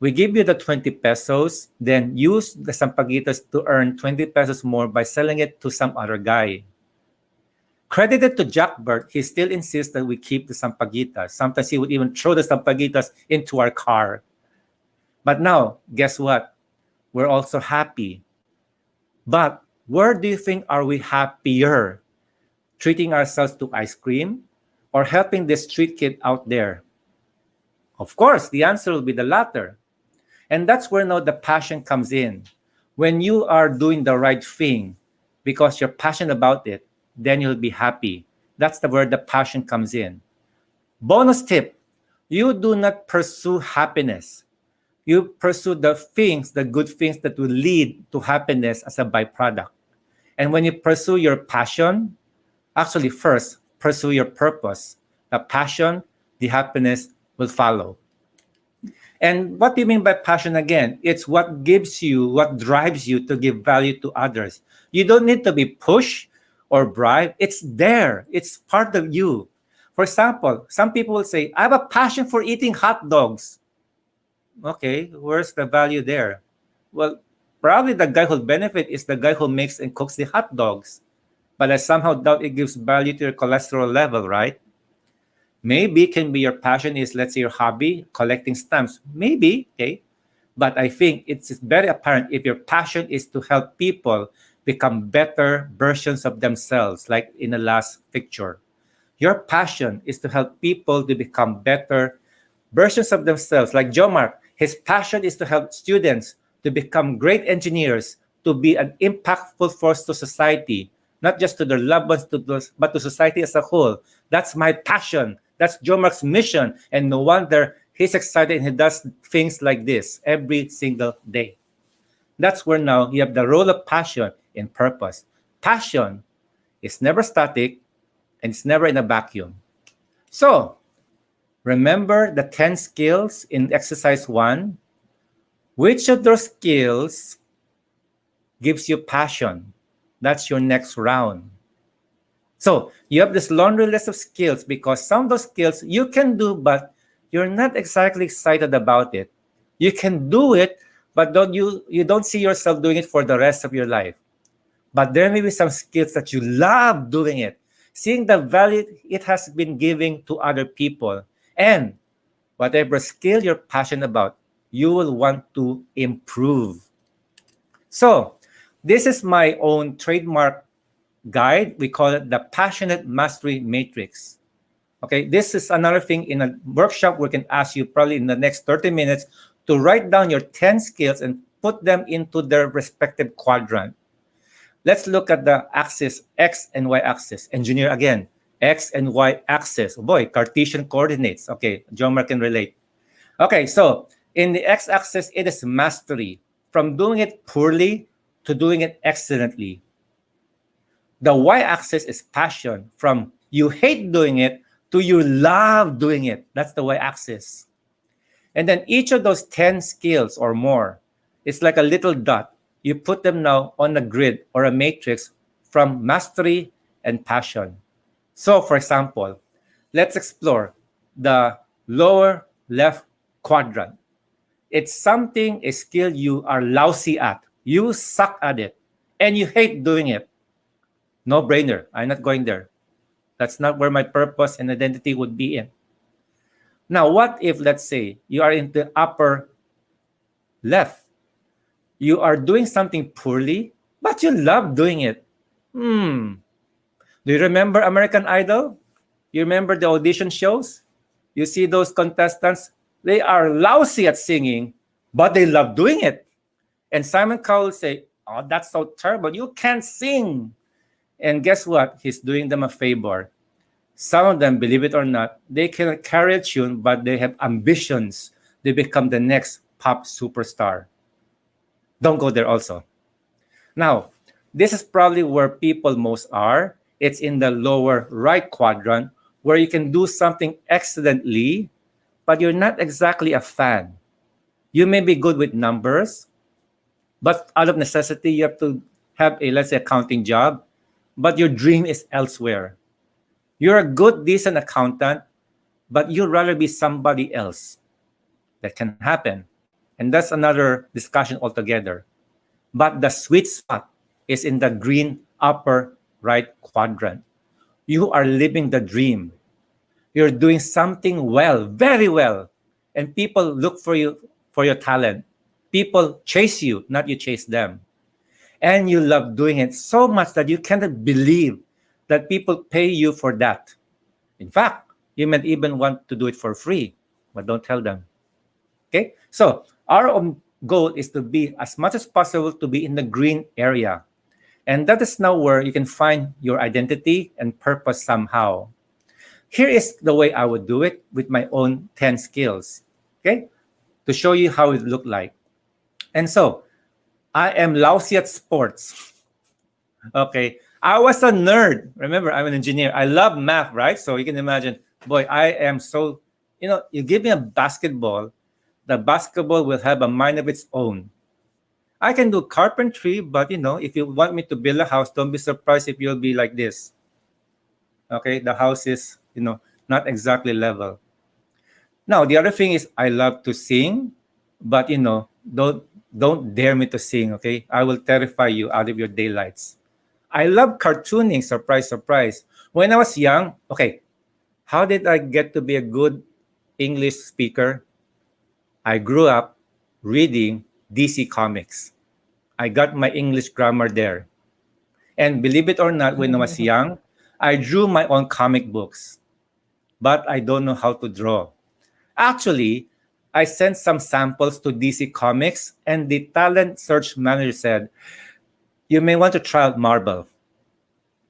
S3: We give you the 20 pesos, then use the sampaguitas to earn 20 pesos more by selling it to some other guy. Credited to Jackbert, he still insists that we keep the sampaguitas. Sometimes he would even throw the sampaguitas into our car. But now, guess what? We're also happy. But where do you think are we happier? Treating ourselves to ice cream or helping this street kid out there? Of course, the answer will be the latter. And that's where now the passion comes in. When you are doing the right thing because you're passionate about it, then you'll be happy. That's where the passion comes in. Bonus tip, you do not pursue happiness. You pursue the things, the good things that will lead to happiness as a byproduct. And when you pursue your passion, actually first, pursue your purpose. The passion, the happiness will follow. And what do you mean by passion again? It's what gives you, what drives you to give value to others. You don't need to be pushed or bribed. It's there. It's part of you. For example, some people will say, I have a passion for eating hot dogs. Okay, where's the value there? Well, probably the guy who'll benefit is the guy who makes and cooks the hot dogs. But I somehow doubt it gives value to your cholesterol level, right? Maybe can be your passion is, let's say, your hobby, collecting stamps. Maybe, okay? But I think it's very apparent if your passion is to help people become better versions of themselves, like in the last picture. Your passion is to help people to become better versions of themselves, like Jomar. His passion is to help students to become great engineers, to be an impactful force to society, not just to their loved ones, but to society as a whole. That's my passion. That's Joe Mark's mission. And no wonder he's excited and he does things like this every single day. That's where now you have the role of passion in purpose. Passion is never static and it's never in a vacuum. So, remember the 10 skills in exercise 1? Which of those skills gives you passion? That's your next round. So you have this laundry list of skills because some of those skills you can do, but you're not exactly excited about it. You can do it, but you don't see yourself doing it for the rest of your life. But there may be some skills that you love doing it, seeing the value it has been giving to other people. And whatever skill you're passionate about, you will want to improve. So this is my own trademark guide. We call it the Passionate Mastery Matrix. Okay, this is another thing in a workshop we can ask you probably in the next 30 minutes to write down your 10 skills and put them into their respective quadrant. Let's look at the axis, X and Y axis. Engineer again, X and Y axis. Oh boy, Cartesian coordinates. Okay, John Mark can relate. Okay, so in the X axis, it is mastery. From doing it poorly to doing it excellently. The Y-axis is passion. From you hate doing it to you love doing it. That's the Y-axis. And then each of those 10 skills or more, it's like a little dot. You put them now on a grid or a matrix from mastery and passion. So, for example, let's explore the lower left quadrant. It's something, a skill you are lousy at. You suck at it and you hate doing it. No brainer. I'm not going there. That's not where my purpose and identity would be in. Now, what if, let's say, you are in the upper left? You are doing something poorly, but you love doing it. Do you remember American Idol? You remember the audition shows? You see those contestants? They are lousy at singing, but they love doing it. And Simon Cowell will say, oh, that's so terrible. You can't sing. And guess what? He's doing them a favor. Some of them, believe it or not, they cannot carry a tune, but they have ambitions. They become the next pop superstar. Don't go there also. Now, this is probably where people most are. It's in the lower right quadrant where you can do something excellently, but you're not exactly a fan. You may be good with numbers, but out of necessity, you have to have a, let's say, accounting job, but your dream is elsewhere. You're a good, decent accountant, but you'd rather be somebody else. That can happen. And that's another discussion altogether. But the sweet spot is in the green upper right quadrant. You are living the dream. You're doing something well, very well. And people look for you for your talent. People chase you, not you chase them. And you love doing it so much that you cannot believe that people pay you for that. In fact, you might even want to do it for free, but don't tell them. Okay? So our goal is to be, as much as possible, to be in the green area. And that is now where you can find your identity and purpose somehow. Here is the way I would do it with my own 10 skills, okay? To show you how it looked like. And so, I am lousy at sports. Okay, I was a nerd. Remember, I'm an engineer. I love math, right? So you can imagine, boy, I am so, you give me a basketball, the basketball will have a mind of its own. I can do carpentry, but if you want me to build a house, don't be surprised if you'll be like this. Okay, the house is, not exactly level. Now, the other thing is I love to sing, but don't dare me to sing, okay? I will terrify you out of your daylights. I love cartooning, surprise, surprise. When I was young, okay, how did I get to be a good English speaker? I grew up reading DC Comics. I got my English grammar there. And believe it or not, when I was young, I drew my own comic books. But I don't know how to draw. Actually, I sent some samples to DC Comics, and the talent search manager said, you may want to try out marble.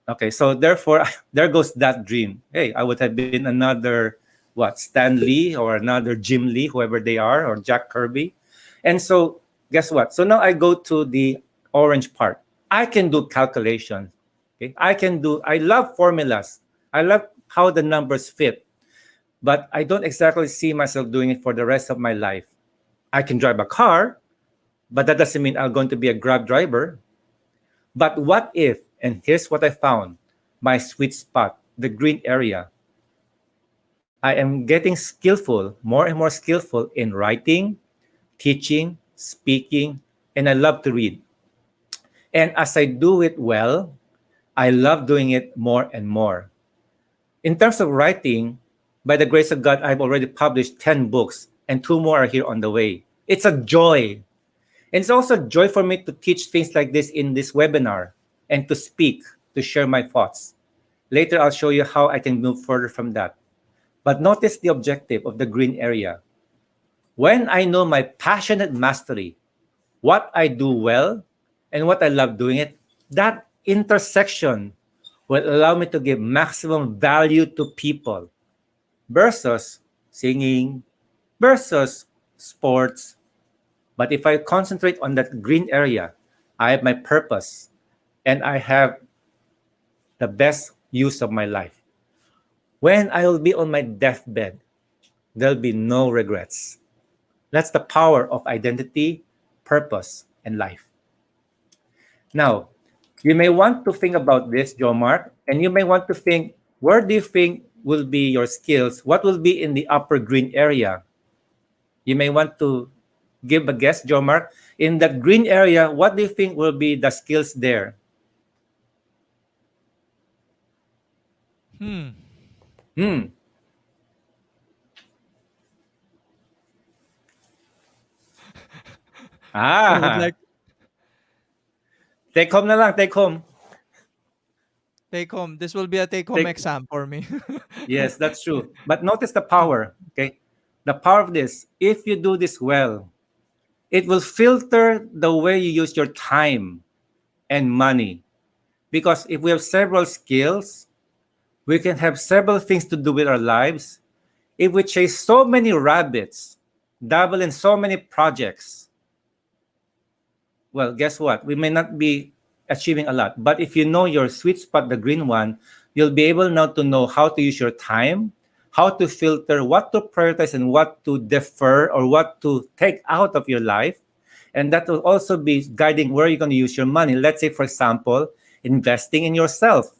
S3: Okay, so therefore, there goes that dream. Hey, I would have been another, what, Stan Lee or another Jim Lee, whoever they are, or Jack Kirby. And so, guess what? So now I go to the orange part. I can do calculations. Okay, I love formulas. I love how the numbers fit, but I don't exactly see myself doing it for the rest of my life. I can drive a car, but that doesn't mean I'm going to be a Grab driver. But what if, and here's what I found, my sweet spot, the green area. I am getting skillful, more and more skillful in writing, teaching, speaking, and I love to read. And as I do it well, I love doing it more and more. In terms of writing, by the grace of God, I've already published 10 books, and 2 more are here on the way. It's a joy. And it's also a joy for me to teach things like this in this webinar and to speak, to share my thoughts. Later, I'll show you how I can move further from that. But notice the objective of the green area. When I know my passionate mastery, what I do well, and what I love doing it, that intersection will allow me to give maximum value to people versus singing, versus sports. But if I concentrate on that green area, I have my purpose and I have the best use of my life. When I will be on my deathbed, there'll be no regrets. That's the power of identity, purpose, and life. Now, you may want to think about this, Joe Mark, and you may want to think, where do you think will be your skills? What will be in the upper green area? You may want to give a guess, Joe Mark. In that green area, what do you think will be the skills there?
S1: Hmm. I would
S3: Ah,
S1: like
S3: take home na lang, take home.
S1: take home. This will be a take home
S3: Take,
S1: exam for me.
S3: yes, that's true. But notice the power, okay? The power of this. If you do this well, it will filter the way you use your time and money. Because if we have several skills, we can have several things to do with our lives. If we chase so many rabbits, dabble in so many projects, well, guess what? We may not be achieving a lot. But if you know your sweet spot, the green one, you'll be able now to know how to use your time, how to filter, what to prioritize, and what to defer or what to take out of your life. And that will also be guiding where you're going to use your money. Let's say, for example, investing in yourself,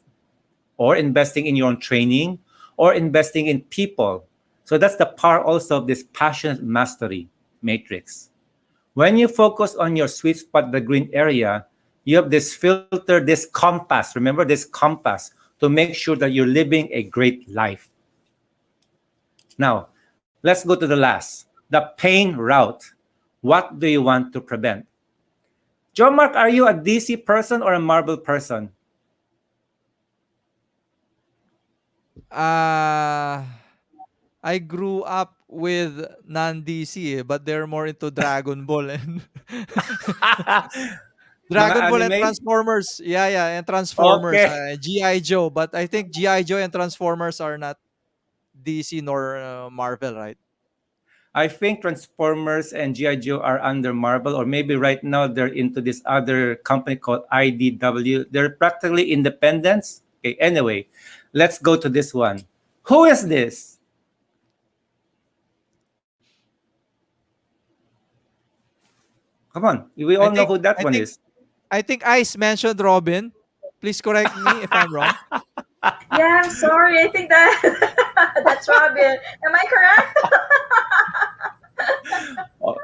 S3: or investing in your own training, or investing in people. So that's the power also of this passionate mastery matrix. When you focus on your sweet spot, the green area, you have this filter, this compass. Remember this compass to make sure that you're living a great life. Now, let's go to the last, the pain route. What do you want to prevent? John Mark, are you a DC person or a marble person?
S1: uh I grew up with non-DC, but they're more into Dragon Ball and
S3: Mga
S1: Dragon Ball and
S3: anime?
S1: Transformers. Yeah, yeah, and Transformers.
S3: Okay.
S1: GI Joe, but I think GI Joe and Transformers are not DC nor Marvel, right?
S3: I think Transformers and G.I. Joe are under Marvel, or maybe right now they're into this other company called IDW. They're practically independents. Okay, anyway, let's go to this one. Who is this? Come on, we
S1: I
S3: all know
S1: think
S3: who that
S1: I
S3: one
S1: think
S3: is.
S1: I think Ice mentioned Robin. Please correct me if I'm wrong.
S2: Yeah, I'm sorry. I think that that's Robin. Am I correct?
S3: Oh,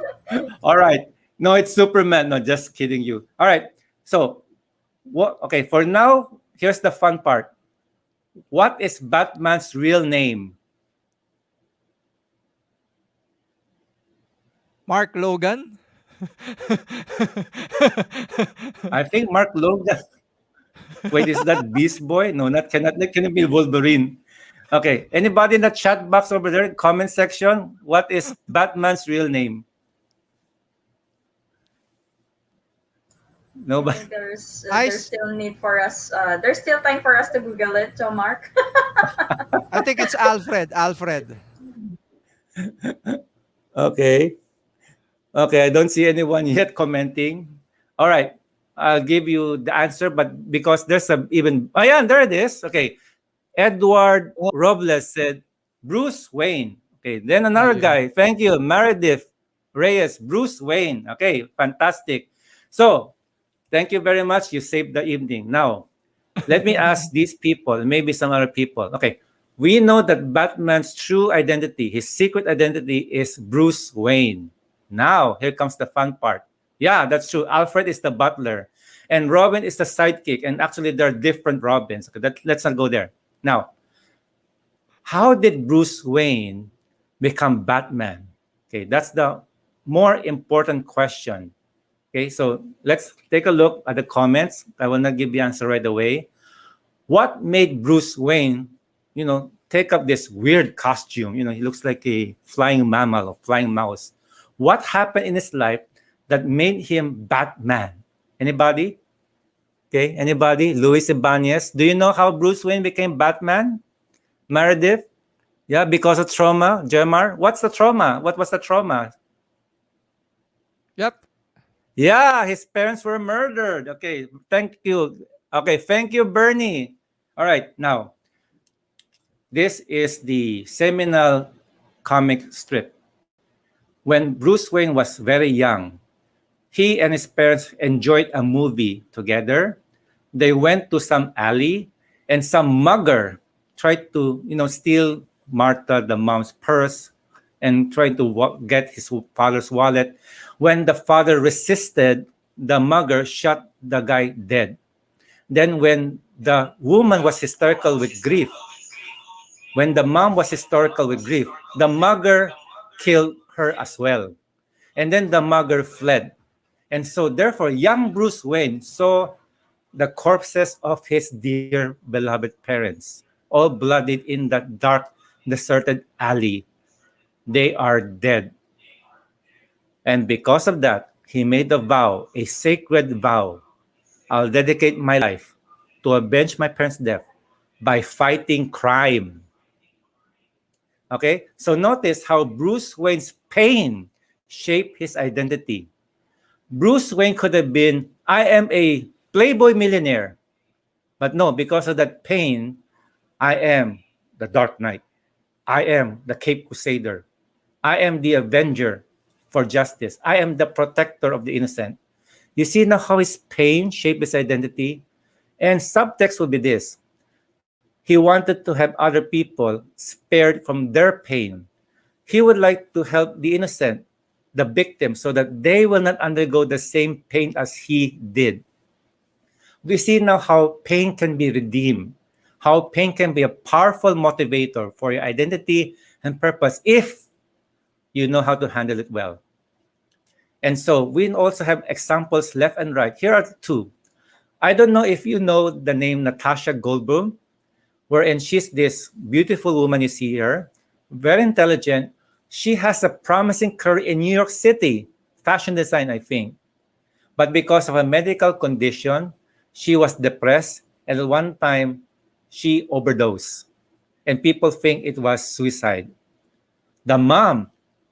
S3: all right. No, it's Superman. No, just kidding you. All right. So, what? Okay, for now, here's the fun part. What is Batman's real name?
S1: Mark Logan.
S3: I think Mark Logan. Wait, is that Beast Boy? No, not cannot. That can be Wolverine. Okay. Anybody in the chat box over there, comment section? What is Batman's real name?
S2: I
S3: Nobody.
S2: think
S1: I
S2: there's still need for us. There's still time for us to Google it. So Mark.
S1: I think it's Alfred. Alfred.
S3: Okay. Okay, I don't see anyone yet commenting. All right, I'll give you the answer, but because there's a even oh yeah, there it is. Okay, Edward
S1: Oh,
S3: Robles said Bruce Wayne. Okay, then another
S1: yeah.
S3: guy. Thank you, Meredith Reyes. Bruce Wayne. Okay, fantastic. So thank you very much. You saved the evening. Now let me ask these people, maybe some other people. Okay, we know that Batman's true identity, his secret identity, is Bruce Wayne. Now, here comes the fun part. Yeah, that's true. Alfred is the butler, and Robin is the sidekick. And actually, there are different Robins. Okay, let's not go there. Now, how did Bruce Wayne become Batman? Okay, that's the more important question. Okay, so let's take a look at the comments. I will not give the answer right away. What made Bruce Wayne, take up this weird costume? He looks like a flying mammal or flying mouse. What happened in his life that made him Batman? Anybody? Okay, anybody? Luis Ibanez. Do you know how Bruce Wayne became Batman? Meredith? Yeah, because of trauma. Jemar, what's the trauma? What was the trauma?
S1: Yep.
S3: Yeah, his parents were murdered. Okay, thank you. Okay, thank you, Bernie. All right, now, this is the seminal comic strip. When Bruce Wayne was very young, he and his parents enjoyed a movie together. They went to some alley, and some mugger tried to, steal Martha, the mom's purse, and tried to get his father's wallet. When the father resisted, the mugger shot the guy dead. Then, when the woman was hysterical with grief, when the mom was hysterical with grief, the mugger killed her as well. And then the mugger fled. And so, therefore, young Bruce Wayne saw the corpses of his dear beloved parents, all bloodied in that dark, deserted alley. They are dead. And because of that, he made a vow, a sacred vow. I'll dedicate my life to avenge my parents' death by fighting crime. Okay? So notice how Bruce Wayne's pain shaped his identity. Bruce Wayne could have been, I am a playboy millionaire. But no, because of that pain, I am the Dark Knight. I am the Cape Crusader. I am the avenger for justice. I am the protector of the innocent. You see now how his pain shaped his identity? And subtext would be this. He wanted to have other people spared from their pain. He would like to help the innocent, the victim, so that they will not undergo the same pain as he did. We see now how pain can be redeemed, how pain can be a powerful motivator for your identity and purpose if you know how to handle it well. And so we also have examples left and right. Here are two. I don't know if you know the name Natasha Goldblum, wherein she's this beautiful woman. You see her, very intelligent. She has a promising career in New York City, fashion design, I think. But because of a medical condition, she was depressed, and at one time, she overdosed. And people think it was suicide. The mom,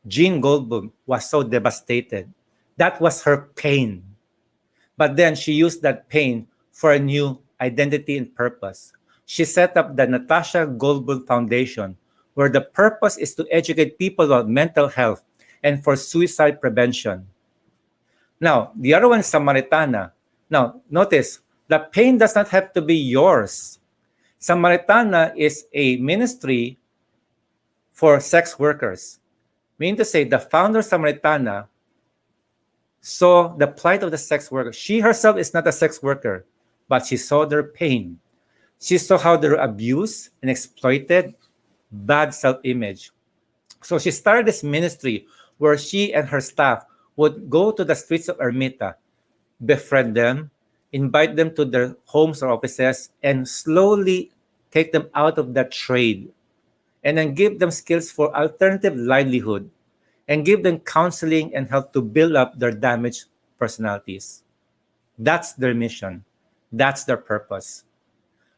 S3: Jean Goldblum, was so devastated. That was her pain. But then she used that pain for a new identity and purpose. She set up the Natasha Goldblum Foundation, where the purpose is to educate people about mental health and for suicide prevention. Now, the other one is Samaritana. Now, notice, the pain does not have to be yours. Samaritana is a ministry for sex workers. Meaning to say, the founder Samaritana saw the plight of the sex worker. She herself is not a sex worker, but she saw their pain. She saw how they were abused and exploited, bad self-image. So she started this ministry where she and her staff would go to the streets of Ermita, befriend them, invite them to their homes or offices, and slowly take them out of that trade, and then give them skills for alternative livelihood, and give them counseling and help to build up their damaged personalities. That's their mission. That's their purpose.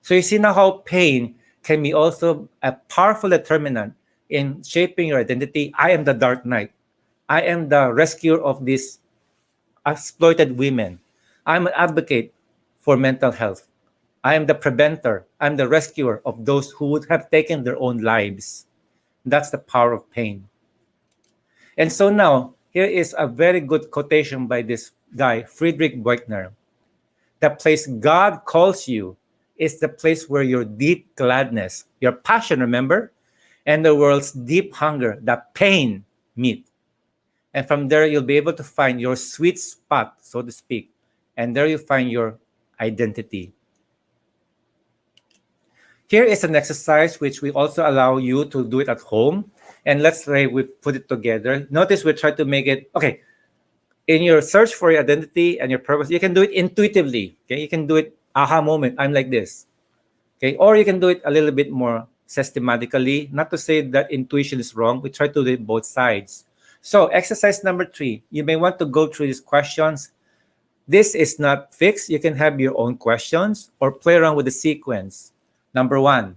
S3: So you see now how pain can be also a powerful determinant in shaping your identity. I am the dark knight. I am the rescuer of these exploited women. I'm an advocate for mental health. I am the preventer. I'm the rescuer of those who would have taken their own lives. That's the power of pain. And so now, here is a very good quotation by this guy, Friedrich Buechner. The place God calls you is the place where your deep gladness, your passion, remember, and the world's deep hunger, the pain, meet. And from there, you'll be able to find your sweet spot, so to speak. And there you find your identity. Here is an exercise which we also allow you to do it at home. And let's say we put it together. Notice we try to make it, okay, in your search for your identity and your purpose, you can do it intuitively. Okay, you can do it aha moment. I'm like this. Okay, or you can do it a little bit more systematically. Not to say that intuition is wrong. We try to do it both sides. So exercise number 3, you may want to go through these questions. This is not fixed. You can have your own questions or play around with the sequence. Number 1,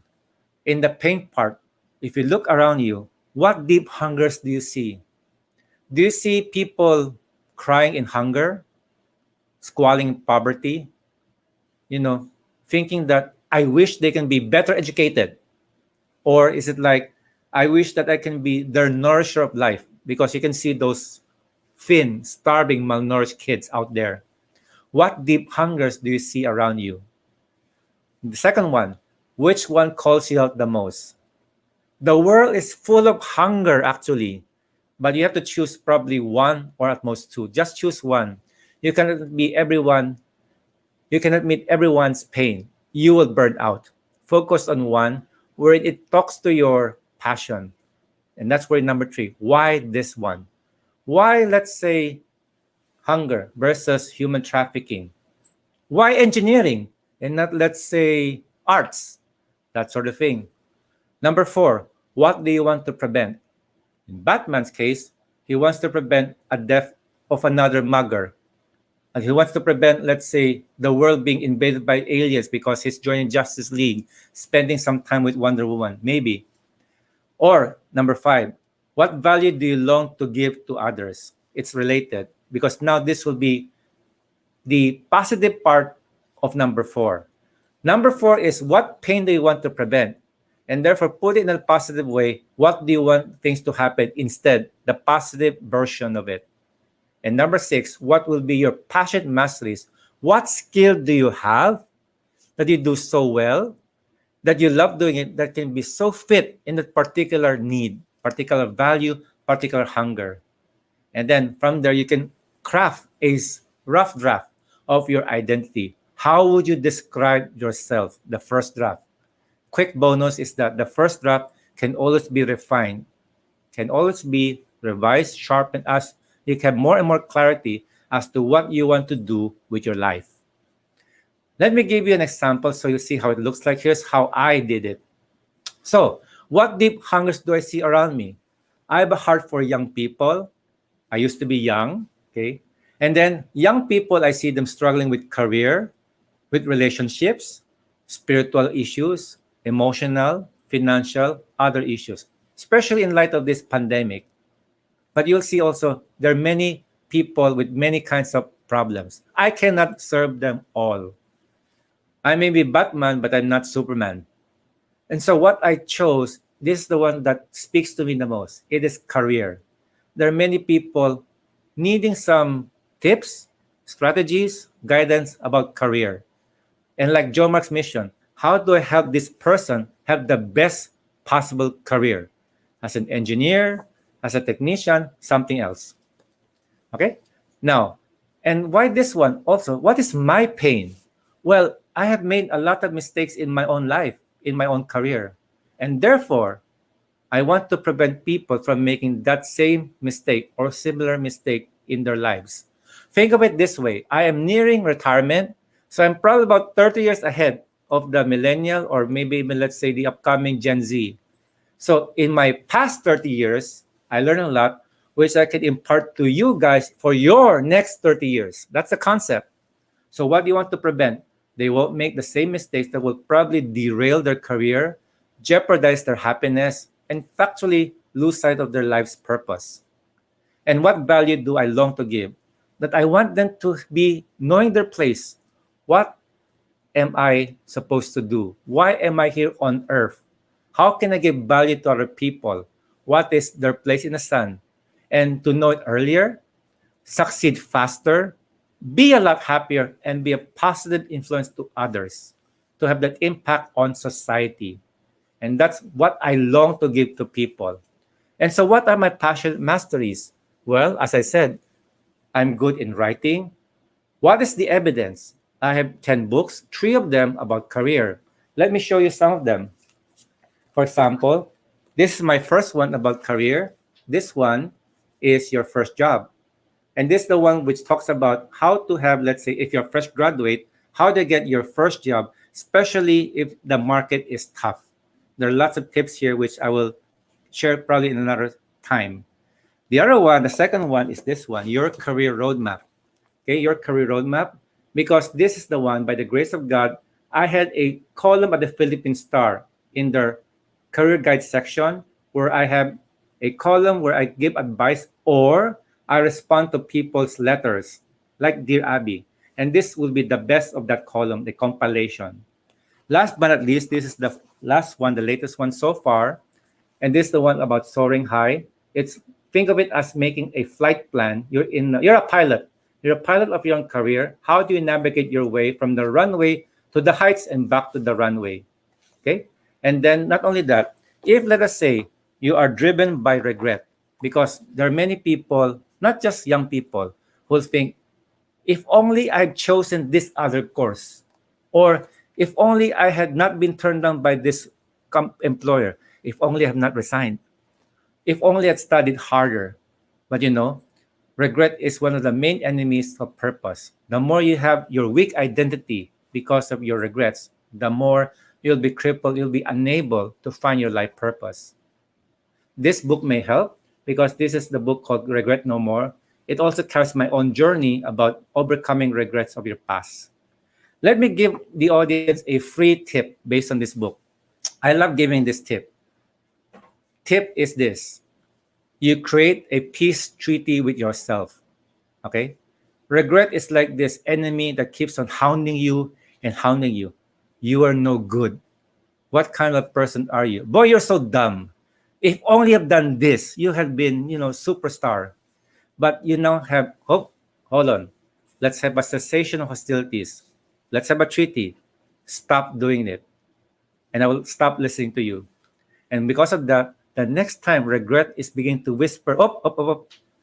S3: in the pain part, if you look around you, what deep hungers do you see? Do you see people crying in hunger, squalling in poverty, thinking that I wish they can be better educated? Or is it like, I wish that I can be their nourisher of life? Because you can see those thin, starving, malnourished kids out there. What deep hungers do you see around you? The second one, which one calls you out the most? The world is full of hunger, actually, but you have to choose probably one or at most two. Just choose one. You cannot be everyone. You cannot meet everyone's pain. You will burn out. Focus on one where it talks to your passion. And that's where number 3. Why this one? Why, let's say, hunger versus human trafficking? Why engineering and not, let's say, arts? That sort of thing. Number 4, what do you want to prevent? In Batman's case, he wants to prevent a death of another mugger. And he wants to prevent, let's say, the world being invaded by aliens because he's joining Justice League, spending some time with Wonder Woman, maybe. Or number 5, what value do you long to give to others? It's related because now this will be the positive part of number 4. Number 4 is what pain do you want to prevent? And therefore, put it in a positive way. What do you want things to happen instead? The positive version of it. And number 6, what will be your passion masteries? What skill do you have that you do so well, that you love doing it, that can be so fit in that particular need, particular value, particular hunger? And then from there, you can craft a rough draft of your identity. How would you describe yourself, the first draft? Quick bonus is that the first draft can always be refined, can always be revised, sharpened as you have more and more clarity as to what you want to do with your life. Let me give you an example so you see how it looks like. Here's how I did it. So, what deep hungers do I see around me? I have a heart for young people. I used to be young, okay? And then young people, I see them struggling with career, with relationships, spiritual issues, emotional, financial, other issues, especially in light of this pandemic. But you'll see also there are many people with many kinds of problems. I cannot serve them all. I may be Batman, but I'm not Superman. And so what I chose, this is the one that speaks to me the most. It is career. There are many people needing some tips, strategies, guidance about career. And like Joe Mark's mission, how do I help this person have the best possible career? As an engineer, as a technician, something else. Okay? Now, and why this one also? What is my pain? Well, I have made a lot of mistakes in my own life, in my own career. And therefore, I want to prevent people from making that same mistake or similar mistake in their lives. Think of it this way. I am nearing retirement, so I'm probably about 30 years ahead of the millennial or maybe even, let's say, the upcoming Gen Z. So in my past 30 years, I learned a lot, which I can impart to you guys for your next 30 years. That's the concept. So what do you want to prevent? They won't make the same mistakes that will probably derail their career, jeopardize their happiness, and factually lose sight of their life's purpose. And what value do I long to give? That I want them to be knowing their place. What am I supposed to do? Why am I here on earth? How can I give value to other people? What is their place in the sun? And to know it earlier, succeed faster, be a lot happier, and be a positive influence to others, to have that impact on society. And that's what I long to give to people. And so, what are my passion masteries? Well, as I said, I'm good in writing. What is the evidence? I have 10 books, 3 of them about career. Let me show you some of them. For example, this is my first one about career. This one is your first job. And this is the one which talks about how to have, let's say, if you're a fresh graduate, how to get your first job, especially if the market is tough. There are lots of tips here which I will share probably in another time. The other one, the second one is this one, your career roadmap. Okay, your career roadmap, because this is the one, by the grace of God, I had a column at the Philippine Star in their career guide section where I have a column where I give advice or I respond to people's letters, like Dear Abby. And this will be the best of that column, the compilation. Last but not least, this is the last one, the latest one so far. And this is the one about Soaring High. It's think of it as making a flight plan. You're a pilot. You're a pilot of your own career. How do you navigate your way from the runway to the heights and back to the runway? Okay? And then not only that, if let us say you are driven by regret, because there are many people, not just young people, who think, if only I'd chosen this other course, or if only I had not been turned down by this employer, if only I have not resigned, if only I'd studied harder. But regret is one of the main enemies of purpose. The more you have your weak identity because of your regrets, the more you'll be crippled, you'll be unable to find your life purpose. This book may help because this is the book called Regret No More. It also carries my own journey about overcoming regrets of your past. Let me give the audience a free tip based on this book. I love giving this tip. Tip is this. You create a peace treaty with yourself. Okay? Regret is like this enemy that keeps on hounding you and hounding you. You are no good. What kind of person are you? Boy, you're so dumb. If only I've done this, you have been, superstar. But you now have, hold on. Let's have a cessation of hostilities. Let's have a treaty. Stop doing it. And I will stop listening to you. And because of that, the next time regret is beginning to whisper,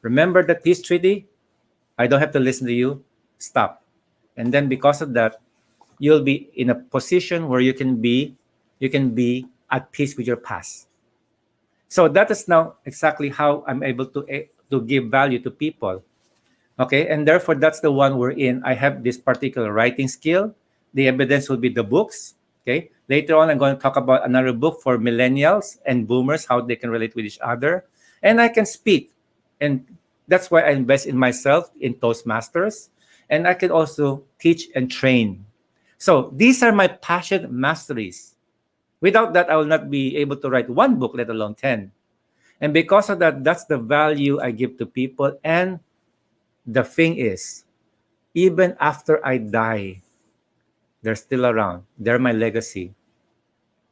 S3: remember that peace treaty? I don't have to listen to you. Stop. And then because of that, you'll be in a position where you can be at peace with your past. So that is now exactly how I'm able to give value to people. Okay, and therefore that's the one we're in. I have this particular writing skill. The evidence will be the books. Okay, later on I'm going to talk about another book for millennials and boomers, how they can relate with each other. And I can speak. And that's why I invest in myself in Toastmasters. And I can also teach and train. So these are my passion masteries. Without that, I will not be able to write one book, let alone 10. And because of that, that's the value I give to people. And the thing is, even after I die, they're still around. They're my legacy.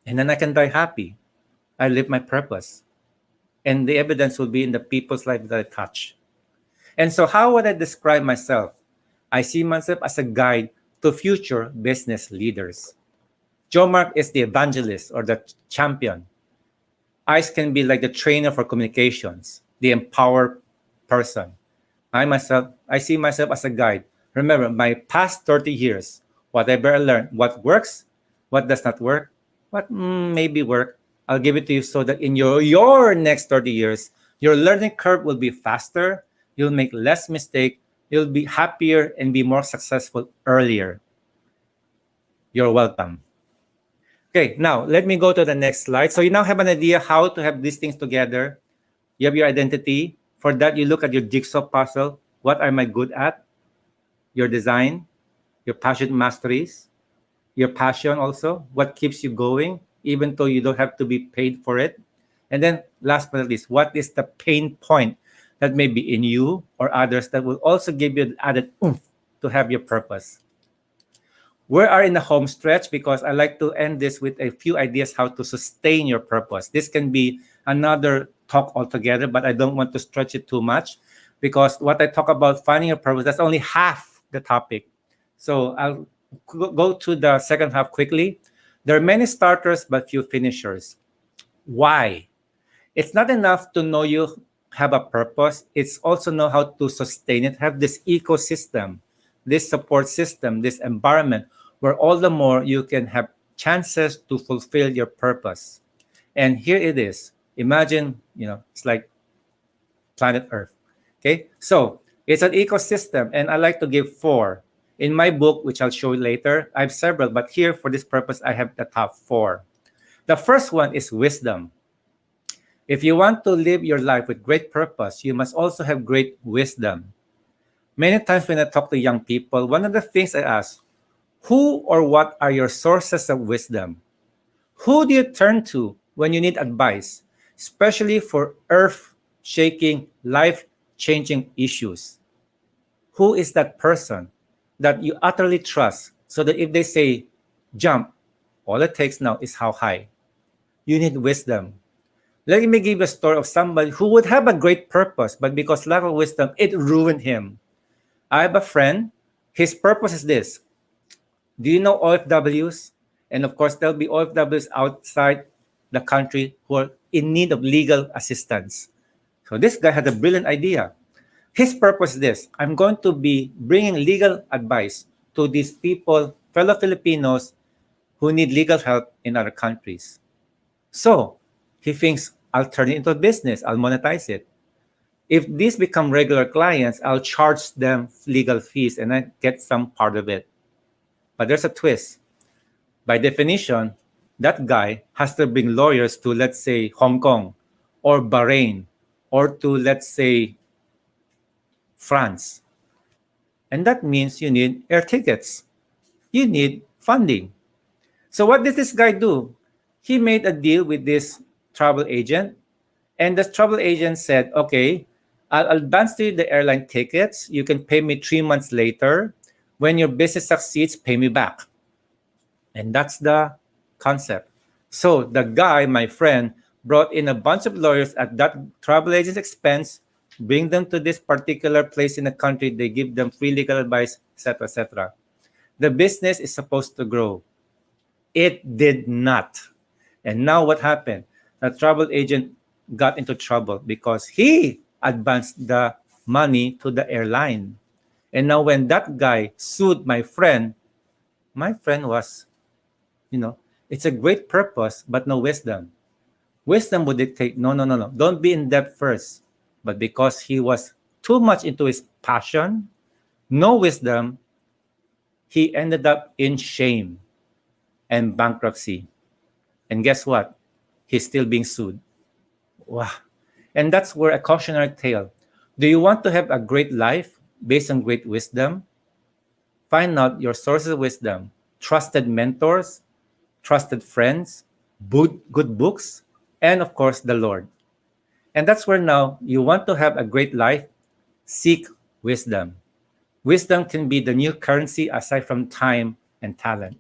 S3: And then I can die happy. I live my purpose. And the evidence will be in the people's life that I touch. And so how would I describe myself? I see myself as a guide to future business leaders. Joe Mark is the evangelist or the champion. ICE can be like the trainer for communications, the empowered person. I see myself as a guide. Remember, my past 30 years, whatever I learned, what works, what does not work, what maybe work, I'll give it to you so that in your next 30 years, your learning curve will be faster, you'll make less mistake, you'll be happier and be more successful earlier. You're welcome. Okay, now let me go to the next slide. So you now have an idea how to have these things together. You have your identity. For that, you look at your jigsaw puzzle. What am I good at? Your design, your passion masteries, your passion also, what keeps you going, even though you don't have to be paid for it. And then last but not least, what is the pain point that may be in you or others that will also give you the added oomph to have your purpose. We are in the home stretch because I like to end this with a few ideas how to sustain your purpose. This can be another talk altogether, but I don't want to stretch it too much because what I talk about finding your purpose, that's only half the topic. So I'll go to the second half quickly. There are many starters but few finishers. Why? It's not enough to know you have a purpose. It's also know how to sustain it, have this ecosystem, this support system, this environment where all the more you can have chances to fulfill your purpose. And here it is. Imagine, it's like planet Earth. Okay, so it's an ecosystem, and I like to give four. In my book, which I'll show you later, I have several, but here for this purpose, I have the top four. The first one is wisdom. If you want to live your life with great purpose, you must also have great wisdom. Many times when I talk to young people, one of the things I ask, who or what are your sources of wisdom? Who do you turn to when you need advice, especially for earth-shaking, life-changing issues? Who is that person that you utterly trust so that if they say, jump, all it takes now is how high? You need wisdom. Let me give a story of somebody who would have a great purpose, but because lack of wisdom, it ruined him. I have a friend. His purpose is this. Do you know OFWs? And of course, there'll be OFWs outside the country who are in need of legal assistance. So this guy had a brilliant idea. His purpose is this. I'm going to be bringing legal advice to these people, fellow Filipinos, who need legal help in other countries. So he thinks, I'll turn it into a business. I'll monetize it. If these become regular clients, I'll charge them legal fees and I get some part of it. But there's a twist. By definition, that guy has to bring lawyers to, let's say, Hong Kong or Bahrain or to, let's say, France. And that means you need air tickets. You need funding. So what did this guy do? He made a deal with this travel agent. And the travel agent said, okay, I'll advance you the airline tickets. You can pay me 3 months later. When your business succeeds, pay me back. And that's the concept. So the guy, my friend, brought in a bunch of lawyers at that travel agent's expense, bring them to this particular place in the country. They give them free legal advice, etc., etc. The business is supposed to grow. It did not. And now what happened? The travel agent got into trouble because he advanced the money to the airline. And now when that guy sued my friend was, it's a great purpose, but no wisdom. Wisdom would dictate, no. Don't be in debt first. But because he was too much into his passion, no wisdom, he ended up in shame and bankruptcy. And guess what? He's still being sued. Wow. And that's where a cautionary tale. Do you want to have a great life based on great wisdom? Find out your sources of wisdom, trusted mentors, trusted friends, good books, and of course, the Lord. And that's where now you want to have a great life, seek wisdom. Wisdom can be the new currency aside from time and talent.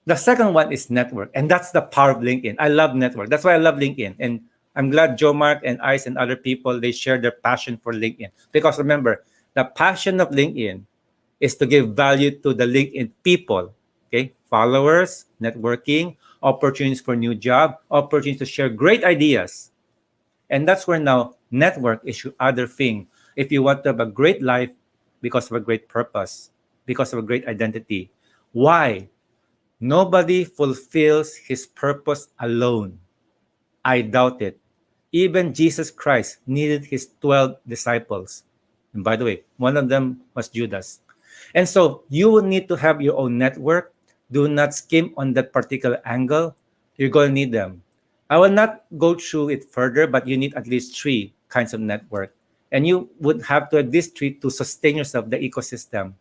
S3: The second one is network, and that's the power of LinkedIn. I love network. That's why I love LinkedIn. And I'm glad Joe Mark and Ice and other people, they share their passion for LinkedIn. Because remember, the passion of LinkedIn is to give value to the LinkedIn people. Okay, followers, networking, opportunities for new job, opportunities to share great ideas. And that's where now network is your other thing. If you want to have a great life because of a great purpose, because of a great identity. Why? Nobody fulfills his purpose alone. I doubt it. Even Jesus Christ needed his 12 disciples. And by the way, one of them was Judas. And so you will need to have your own network. Do not skim on that particular angle. You're going to need them. I will not go through it further, but you need at least 3 kinds of network. And you would have to have these 3 to sustain yourself, the ecosystem.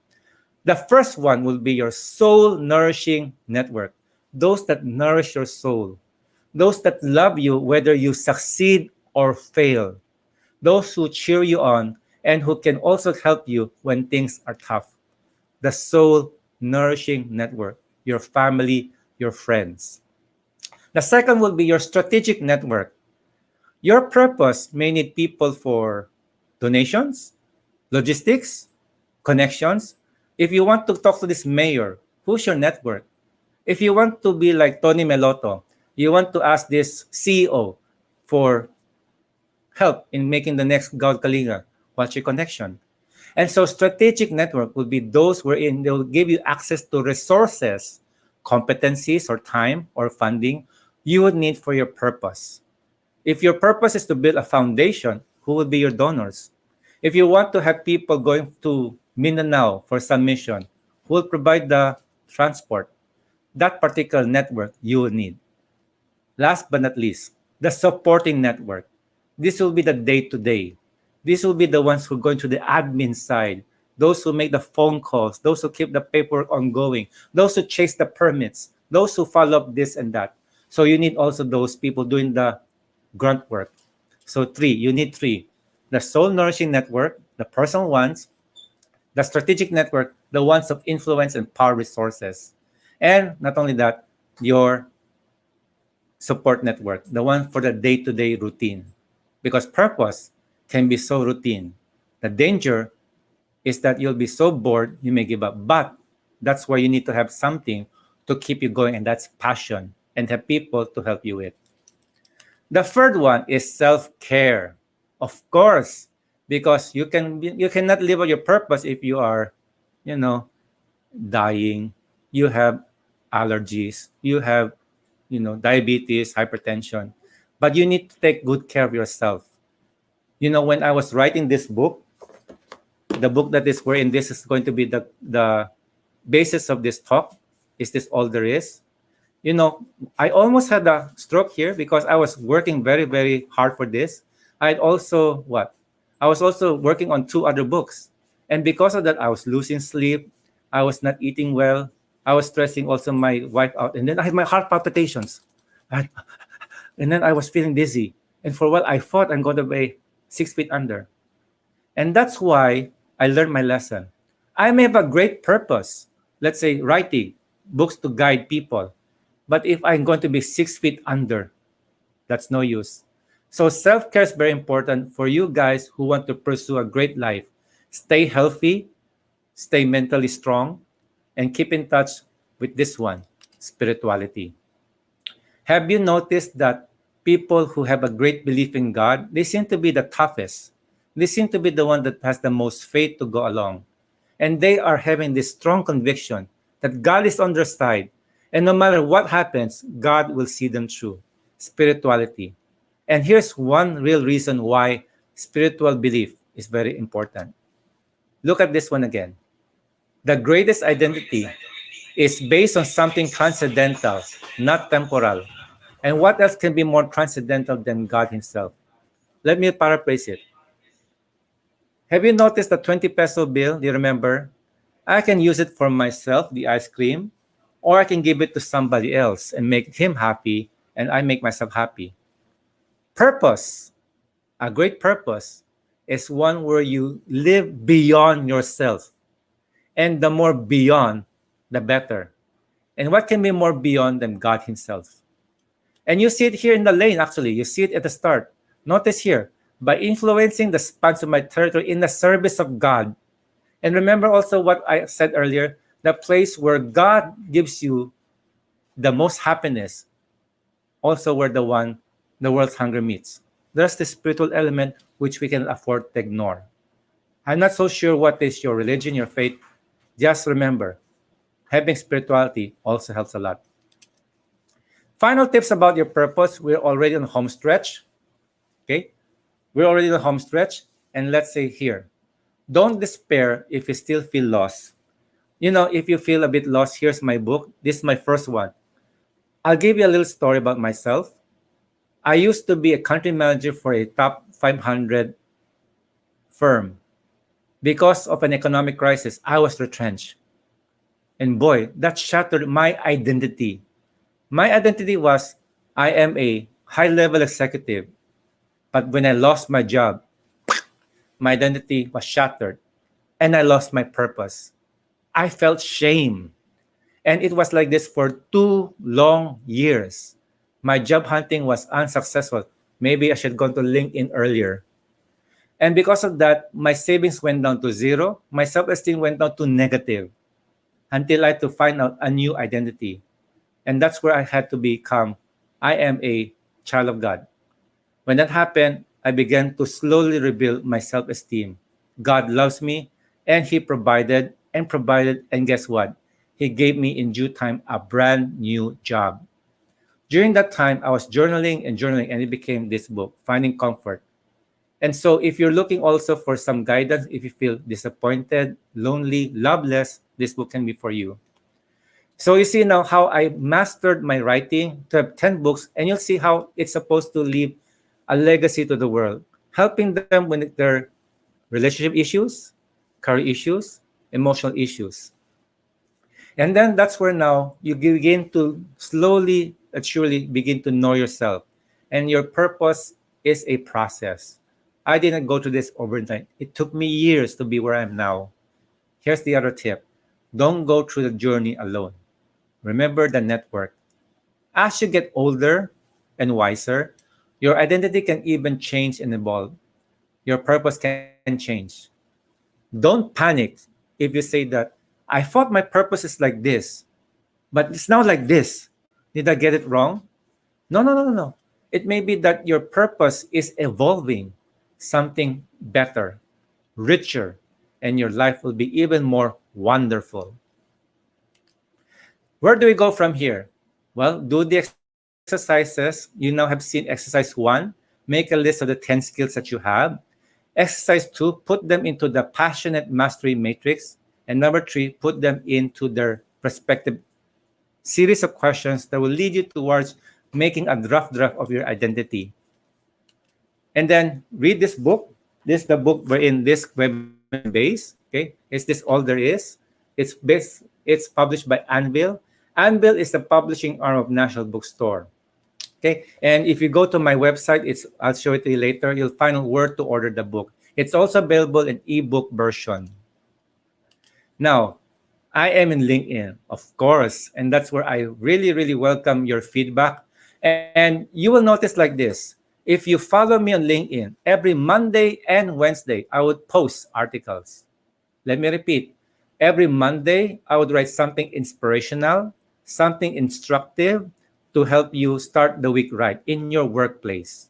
S3: The first one will be your soul nourishing network. Those that nourish your soul. Those that love you whether you succeed or fail. Those who cheer you on and who can also help you when things are tough. The soul nourishing network, your family, your friends. The second will be your strategic network. Your purpose may need people for donations, logistics, connections. If you want to talk to this mayor, who's your network? If you want to be like Tony Meloto, you want to ask this CEO for help in making the next God Kalinga, what's your connection? And so strategic network will be those wherein they'll give you access to resources, competencies, or time or funding you would need for your purpose. If your purpose is to build a foundation, who will be your donors? If you want to have people going to Mindanao for some mission, who will provide the transport? That particular network you will need. Last but not least, the supporting network. This will be the day-to-day. These will be the ones who go into the admin side, those who make the phone calls, those who keep the paperwork ongoing, those who chase the permits, those who follow up this and that. So you need also those people doing the grunt work. So you need three. The soul nourishing network, the personal ones, the strategic network, the ones of influence and power resources. And not only that, your support network, the one for the day-to-day routine. Because purpose can be so routine. The danger is that you'll be so bored, you may give up. But that's where you need to have something to keep you going, and that's passion, and have people to help you with. The third one is self-care. Of course, because you cannot live out your purpose if you are, dying, you have allergies, you have, diabetes, hypertension, but you need to take good care of yourself. When I was writing this book, the book that is wherein this is going to be the basis of this talk, is this all there is? I almost had a stroke here because I was working very, very hard for this. I was also working on two other books. And because of that, I was losing sleep. I was not eating well. I was stressing also my wife out. And then I had my heart palpitations. And then I was feeling dizzy. And for a while, I thought I'm going to be 6 feet under. And that's why I learned my lesson. I may have a great purpose, let's say writing books to guide people. But if I'm going to be 6 feet under, that's no use. So self-care is very important for you guys who want to pursue a great life. Stay healthy, stay mentally strong, and keep in touch with this one, spirituality. Have you noticed that people who have a great belief in God, they seem to be the toughest. They seem to be the one that has the most faith to go along. And they are having this strong conviction that God is on their side. And no matter what happens, God will see them through. Spirituality. And here's one real reason why spiritual belief is very important. Look at this one again. The greatest identity is based on something transcendental, not temporal. And what else can be more transcendental than God Himself? Let me paraphrase it. Have you noticed the 20 peso bill? Do you remember? I can use it for myself, the ice cream, or I can give it to somebody else and make him happy, and I make myself happy. Purpose, a great purpose, is one where you live beyond yourself. And the more beyond, the better. And what can be more beyond than God Himself? And you see it here in the lane, actually. You see it at the start. Notice here, by influencing the spans of my territory in the service of God. And remember also what I said earlier, the place where God gives you the most happiness, also where the world's hunger meets. There's the spiritual element which we can afford to ignore. I'm not so sure what is your religion, your faith. Just remember, having spirituality also helps a lot. Final tips about your purpose. We're already on the home stretch. Okay? We're already on the home stretch. And let's say here, don't despair if you still feel lost. If you feel a bit lost, here's my book. This is my first one. I'll give you a little story about myself. I used to be a country manager for a top 500 firm. Because of an economic crisis, I was retrenched. And boy, that shattered my identity. My identity was I am a high level executive. But when I lost my job, my identity was shattered and I lost my purpose. I felt shame. And it was like this for 2 long years. My job hunting was unsuccessful. Maybe I should have gone to LinkedIn earlier. And because of that, my savings went down to zero. My self esteem went down to negative until I had to find out a new identity. And that's where I had to become I am a child of God. When that happened, I began to slowly rebuild my self esteem. God loves me, and He provided and provided. And guess what? He gave me in due time a brand new job. During that time, I was journaling, and it became this book, Finding Comfort. And so, if you're looking also for some guidance, if you feel disappointed, lonely, loveless, this book can be for you. So, you see now how I mastered my writing to have 10 books, and you'll see how it's supposed to leave a legacy to the world, helping them with their relationship issues, career issues, emotional issues. And then that's where now you begin to slowly and surely begin to know yourself. And your purpose is a process. I didn't go to this overnight. It took me years to be where I am now. Here's the other tip: don't go through the journey alone. Remember the network. As you get older and wiser, your identity can even change and evolve. Your purpose can change. Don't panic if you say that, I thought my purpose is like this, but it's now like this. Did I get it wrong? No, no, no, no, no. It may be that your purpose is evolving something better, richer, and your life will be even more wonderful. Where do we go from here? Well, do the exercises. You now have seen exercise 1. Make a list of the 10 skills that you have. Exercise 2, put them into the passionate mastery matrix. And number 3, put them into their respective series of questions that will lead you towards making a draft of your identity. And then read this book. This is the book wherein this webinar is based. Okay, is this all there is? It's published by Anvil. Anvil is the publishing arm of National Bookstore. Okay, and if you go to my website, I'll show it to you later. You'll find out where to order the book. It's also available in ebook version. Now, I am in LinkedIn, of course, and that's where I really, really welcome your feedback. And you will notice like this. If you follow me on LinkedIn, every Monday and Wednesday, I would post articles. Let me repeat. Every Monday, I would write something inspirational, something instructive to help you start the week right in your workplace.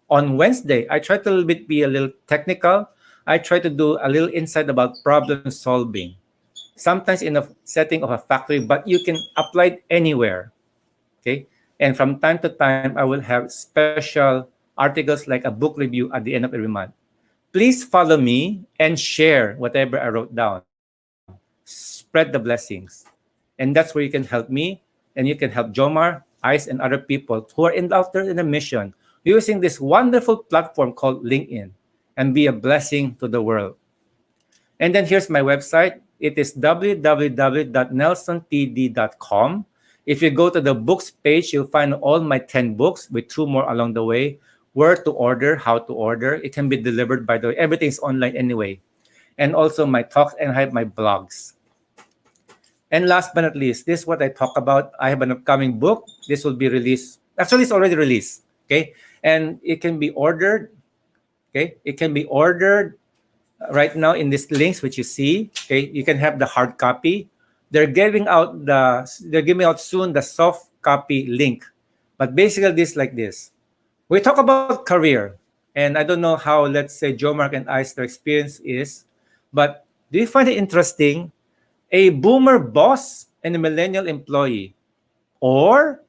S3: On Wednesday, I try to be a little technical. I try to do a little insight about problem solving. Sometimes in a setting of a factory, but you can apply it anywhere. Okay. And from time to time, I will have special articles like a book review at the end of every month. Please follow me and share whatever I wrote down. Spread the blessings. And that's where you can help me and you can help Jomar, Ice, and other people who are out there in a mission using this wonderful platform called LinkedIn and be a blessing to the world. And then here's my website. It is www.nelsontd.com. If you go to the books page, you'll find all my 10 books with 2 more along the way. Where to order, how to order. It can be delivered by the way. Everything's online anyway. And also my talks, and I have my blogs. And last but not least, this is what I talk about. I have an upcoming book. This will be released. Actually, it's already released. Okay. And it can be ordered. Okay. It can be ordered right now in these links which you see. Okay. You can have the hard copy. They're giving out soon the soft copy link. But basically this like this. We talk about career. And I don't know how, let's say, Joe Mark and I's their experience is. But do you find it interesting? A boomer boss and a millennial employee, or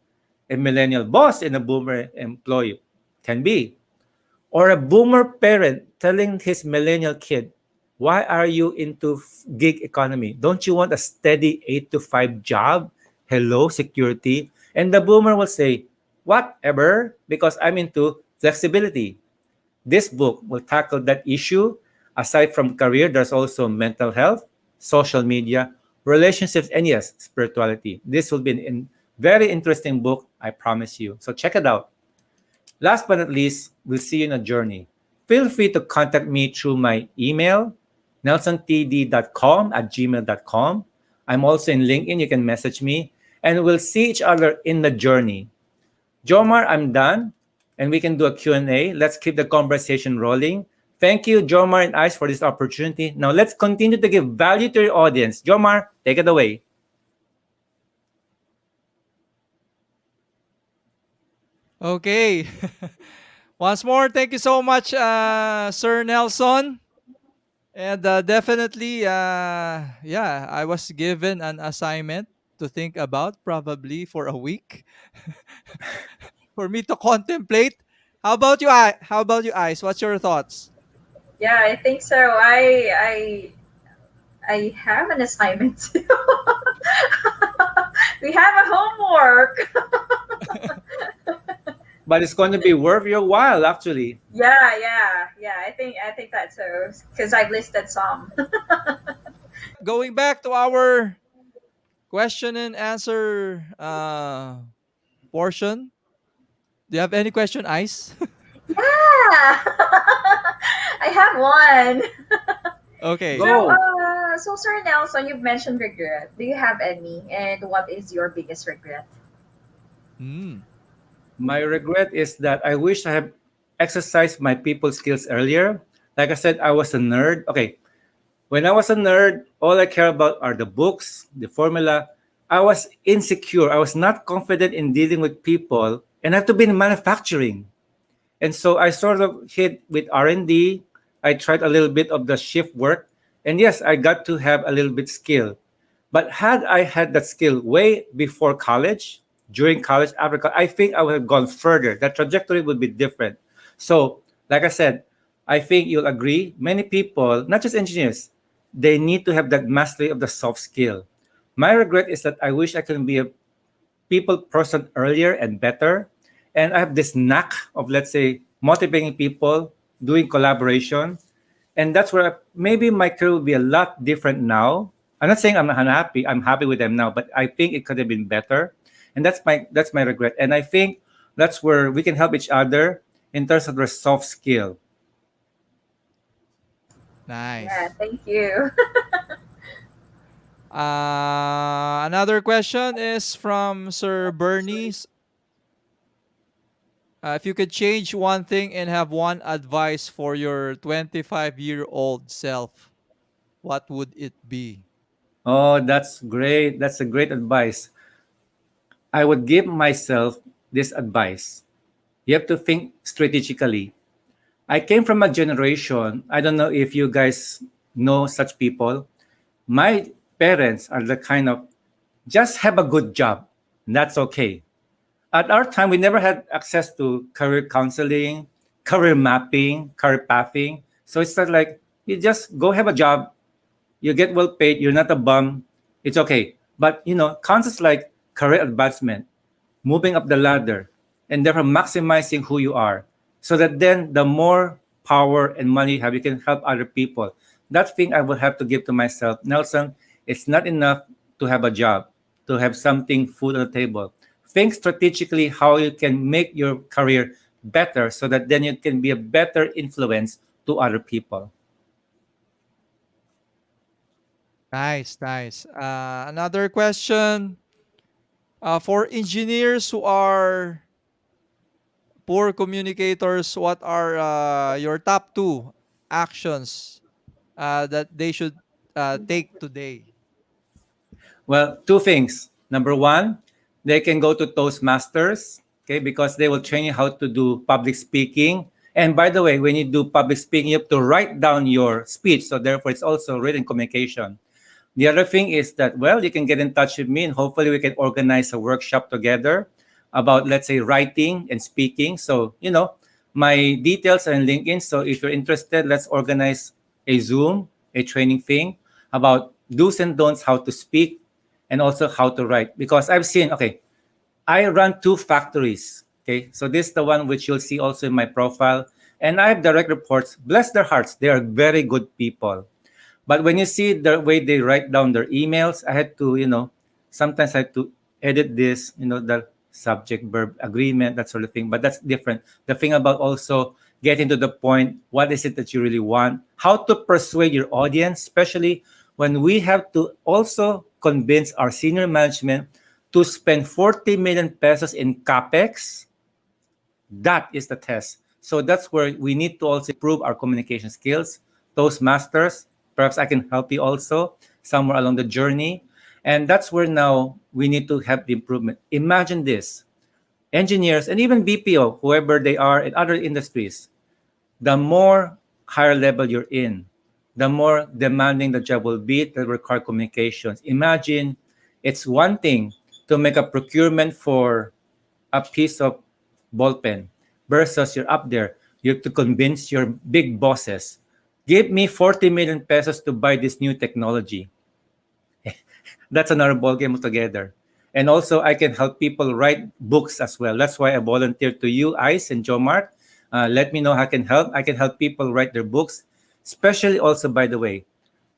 S3: a millennial boss and a boomer employee, can be, or a boomer parent telling his millennial kid, why are you into gig economy? Don't you want a steady 8 to 5 job? Hello, security. And the boomer will say, whatever, because I'm into flexibility. This book will tackle that issue. Aside from career, there's also mental health, social media, relationships, and yes, spirituality. This will be very interesting book, I promise you. So check it out. Last but not least, we'll see you in a journey. Feel free to contact me through my email, nelsontd.com@gmail.com. I'm also in LinkedIn. You can message me, and we'll see each other in the journey. Jomar, I'm done, and we can do a Q&A. Let's keep the conversation rolling. Thank you, Jomar and Ice, for this opportunity. Now, let's continue to give value to your audience. Jomar, take it away.
S1: Okay. Once more, thank you so much, Sir Nelson. And definitely, yeah, I was given an assignment to think about probably for a week for me to contemplate. How about you, How about you, Ice? What's your thoughts?
S2: Yeah, I think so. I have an assignment too. We have a homework.
S3: But it's going to be worth your while, actually.
S2: Yeah. I think that's so because I've listed some.
S1: Going back to our question and answer portion. Do you have any question, Ice?
S2: Yeah, I have one.
S1: Okay.
S2: So,
S3: Go.
S2: Sir Nelson, you've mentioned regret. Do you have any? And what is your biggest regret?
S1: Hmm.
S3: My regret is that I wish I had exercised my people skills earlier. Like I said, I was a nerd. Okay, when I was a nerd, all I care about are the books, the formula. I was insecure. I was not confident in dealing with people, and I had to be in manufacturing. And so I sort of hit with R&D. I tried a little bit of the shift work, and yes, I got to have a little bit skill. But had I had that skill way before college, during college, after college, I think I would have gone further. The trajectory would be different. So, like I said, I think you'll agree. Many people, not just engineers, they need to have that mastery of the soft skill. My regret is that I wish I could be a people person earlier and better. And I have this knack of, let's say, motivating people, doing collaboration. And that's where maybe my career will be a lot different now. I'm not saying I'm unhappy. I'm happy with them now, but I think it could have been better. And that's my regret. And I think that's where we can help each other in terms of their soft skill.
S2: Yeah,
S1: Nice.
S2: thank you.
S1: Another question is from Sir Bernie. If you could change one thing and have one advice for your 25-year-old self, what would it be?
S3: Oh, that's great. That's a great advice. I would give myself this advice. You have to think strategically. I came from a generation, I don't know if you guys know such people. My parents are the kind of just have a good job, and that's okay. At our time, we never had access to career counseling, career mapping, career pathing. So it's not like you just go have a job, you get well paid, you're not a bum, it's okay. But concepts like career advancement, moving up the ladder, and therefore maximizing who you are, so that then the more power and money you have, you can help other people. That thing I would have to give to myself, Nelson. It's not enough to have a job, to have something food on the table. Think strategically how you can make your career better, so that then you can be a better influence to other people.
S1: Nice, nice. Another question for engineers who are poor communicators, what are your top two actions that they should take today?
S3: Well, two things. Number one, they can go to Toastmasters, okay, because they will train you how to do public speaking. And by the way, when you do public speaking, you have to write down your speech. So therefore, it's also written communication. The other thing is that, well, you can get in touch with me and hopefully we can organize a workshop together about, let's say, writing and speaking. So, my details are in LinkedIn. So if you're interested, let's organize a Zoom, a training thing about do's and don'ts, how to speak and also how to write. Because I've seen, okay, I run two factories. Okay, so this is the one which you'll see also in my profile. And I have direct reports. Bless their hearts, they are very good people. But when you see the way they write down their emails, I had to, sometimes I had to edit this, the subject verb agreement, that sort of thing. But that's different. The thing about also getting to the point, what is it that you really want? How to persuade your audience, especially when we have to also convince our senior management to spend 40 million pesos in capex. That is the test. So that's where we need to also improve our communication skills. Toastmasters, perhaps I can help you also somewhere along the journey. And that's where now we need to have the improvement. Imagine this, engineers and even BPO, whoever they are in other industries, the more higher level you're in, the more demanding the job will be that require communications. Imagine it's one thing to make a procurement for a piece of ball pen versus you're up there. You have to convince your big bosses, give me 40 million pesos to buy this new technology. That's another ball game altogether. And also, I can help people write books as well. That's why I volunteered to you, Ice and Joe Mark. Let me know how I can help. I can help people write their books, especially also, by the way,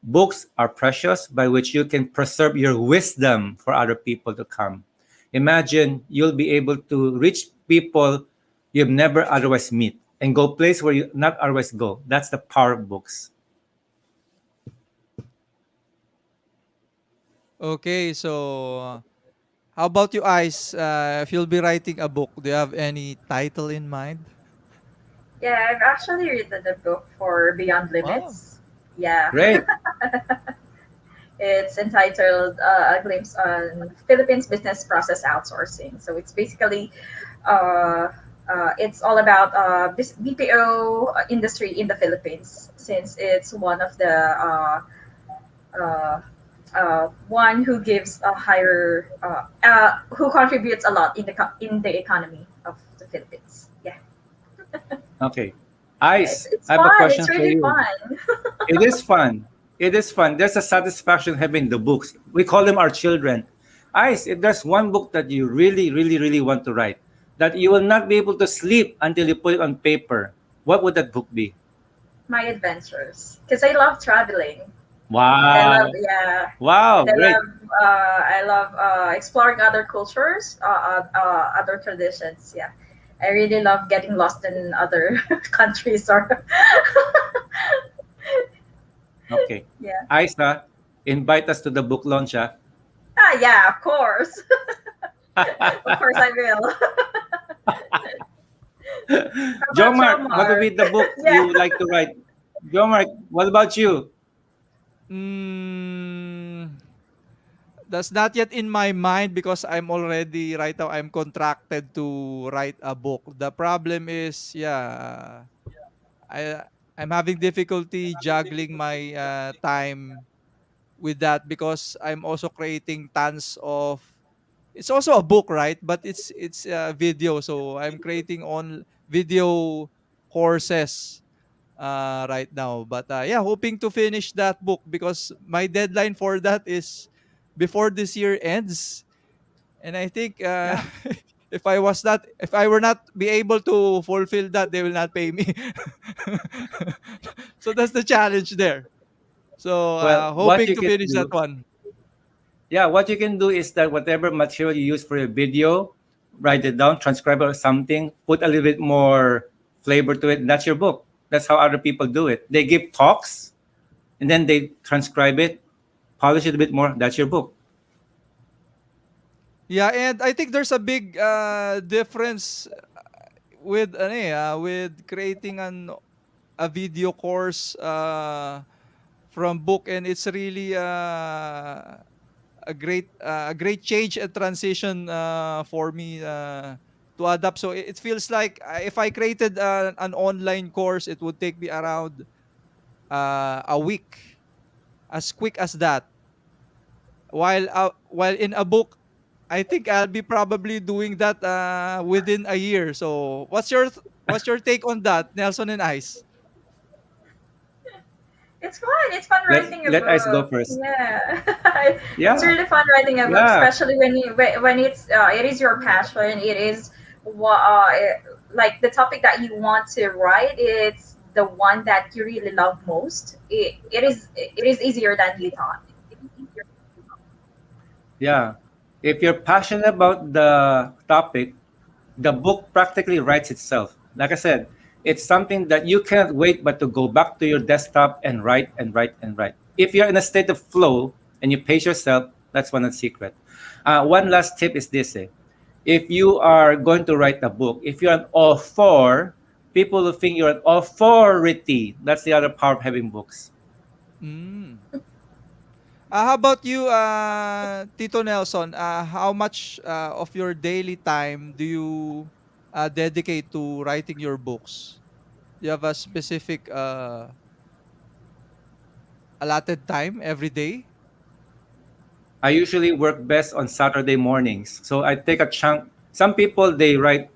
S3: books are precious by which you can preserve your wisdom for other people to come. Imagine you'll be able to reach people you've never otherwise meet and go place where you not otherwise go. That's the power of books.
S1: Okay, so how about you, Ice? If you'll be writing a book, do you have any title in mind?
S2: Yeah, I've actually written the book for Beyond
S1: Wow.
S2: Limits. Yeah,
S3: Great.
S2: it's entitled A Glimpse on Philippines Business Process Outsourcing. So it's basically, uh, it's all about this BPO industry in the Philippines, since it's one of the uh, one who gives a higher, who contributes a lot in the in the economy of the Philippines. Yeah,
S3: Okay.
S2: yeah,
S3: Ice,
S2: it's
S3: I have a
S2: fun. It's
S3: question for
S2: really
S3: you.
S2: fun.
S3: It is fun. It is fun. There's a satisfaction having the books. We call them our children. Ice, if there's one book that you really, really, really want to write, that you will not be able to sleep until you put it on paper, what would that book be?
S2: My adventures, because I love traveling, and I love,
S3: Wow.
S2: yeah,
S3: Wow.
S2: and
S3: Great.
S2: I love exploring other cultures, other traditions. Yeah, I really love getting lost in other countries or
S3: Okay.
S2: yeah.
S3: Isa, invite us to the book launch. Ah.
S2: Ah, yeah, of course, of course I will. How
S3: Joe
S2: about
S3: Mark, what would
S2: Jomar?
S3: be the book you
S2: Yeah,
S3: would like to write? Joe Mark, what about you?
S1: Mm, that's not yet in my mind because I'm already right now I'm contracted to write a book. The problem is, yeah, I I'm having difficulty juggling my time with that because I'm also creating tons of, it's also a book, right? But it's video, so I'm creating on video courses right now. But yeah, hoping to finish that book because my deadline for that is before this year ends. And I think
S3: Yeah.
S1: if I were not be able to fulfill that, they will not pay me. So that's the challenge there. So
S3: Well, what
S1: hoping
S3: you
S1: to
S3: can
S1: finish that
S3: do,
S1: one.
S3: yeah, what you can do is that whatever material you use for your video, write it down, transcribe it or something, put a little bit more flavor to it. And that's your book. That's how other people do it. They give talks and then they transcribe it, polish it a bit more. That's your book.
S1: Yeah, and I think there's a big difference with with creating a video course from book, and it's really a great change and transition for me to adapt. So it feels like if I created an online course, it would take me around a week, as quick as that. While in a book, I think I'll be probably doing that within a year. So what's your take on that, Nelson and Ice?
S2: it's fun. It's fun writing a
S3: Let us go
S2: book.
S3: first.
S2: Yeah, it's
S3: Yeah.
S2: really fun writing a book,
S3: Yeah.
S2: especially when it's it is your passion. It is what like the topic that you want to write. It's the one that you really love most, it is easier than you thought.
S3: Yeah. If you're passionate about the topic, the book practically writes itself. Like I said, it's something that you cannot wait but to go back to your desktop and write and write and write. If you're in a state of flow and you pace yourself, that's one of the secret. One last tip is this: if you are going to write a book, if you're an author, people will think you're an authority. That's the other power of having books.
S1: Mm. How about you, Tito Nelson? How much of your daily time do you dedicate to writing your books? Do you have a specific allotted time every day?
S3: I usually work best on Saturday mornings. So I take a chunk. Some people they write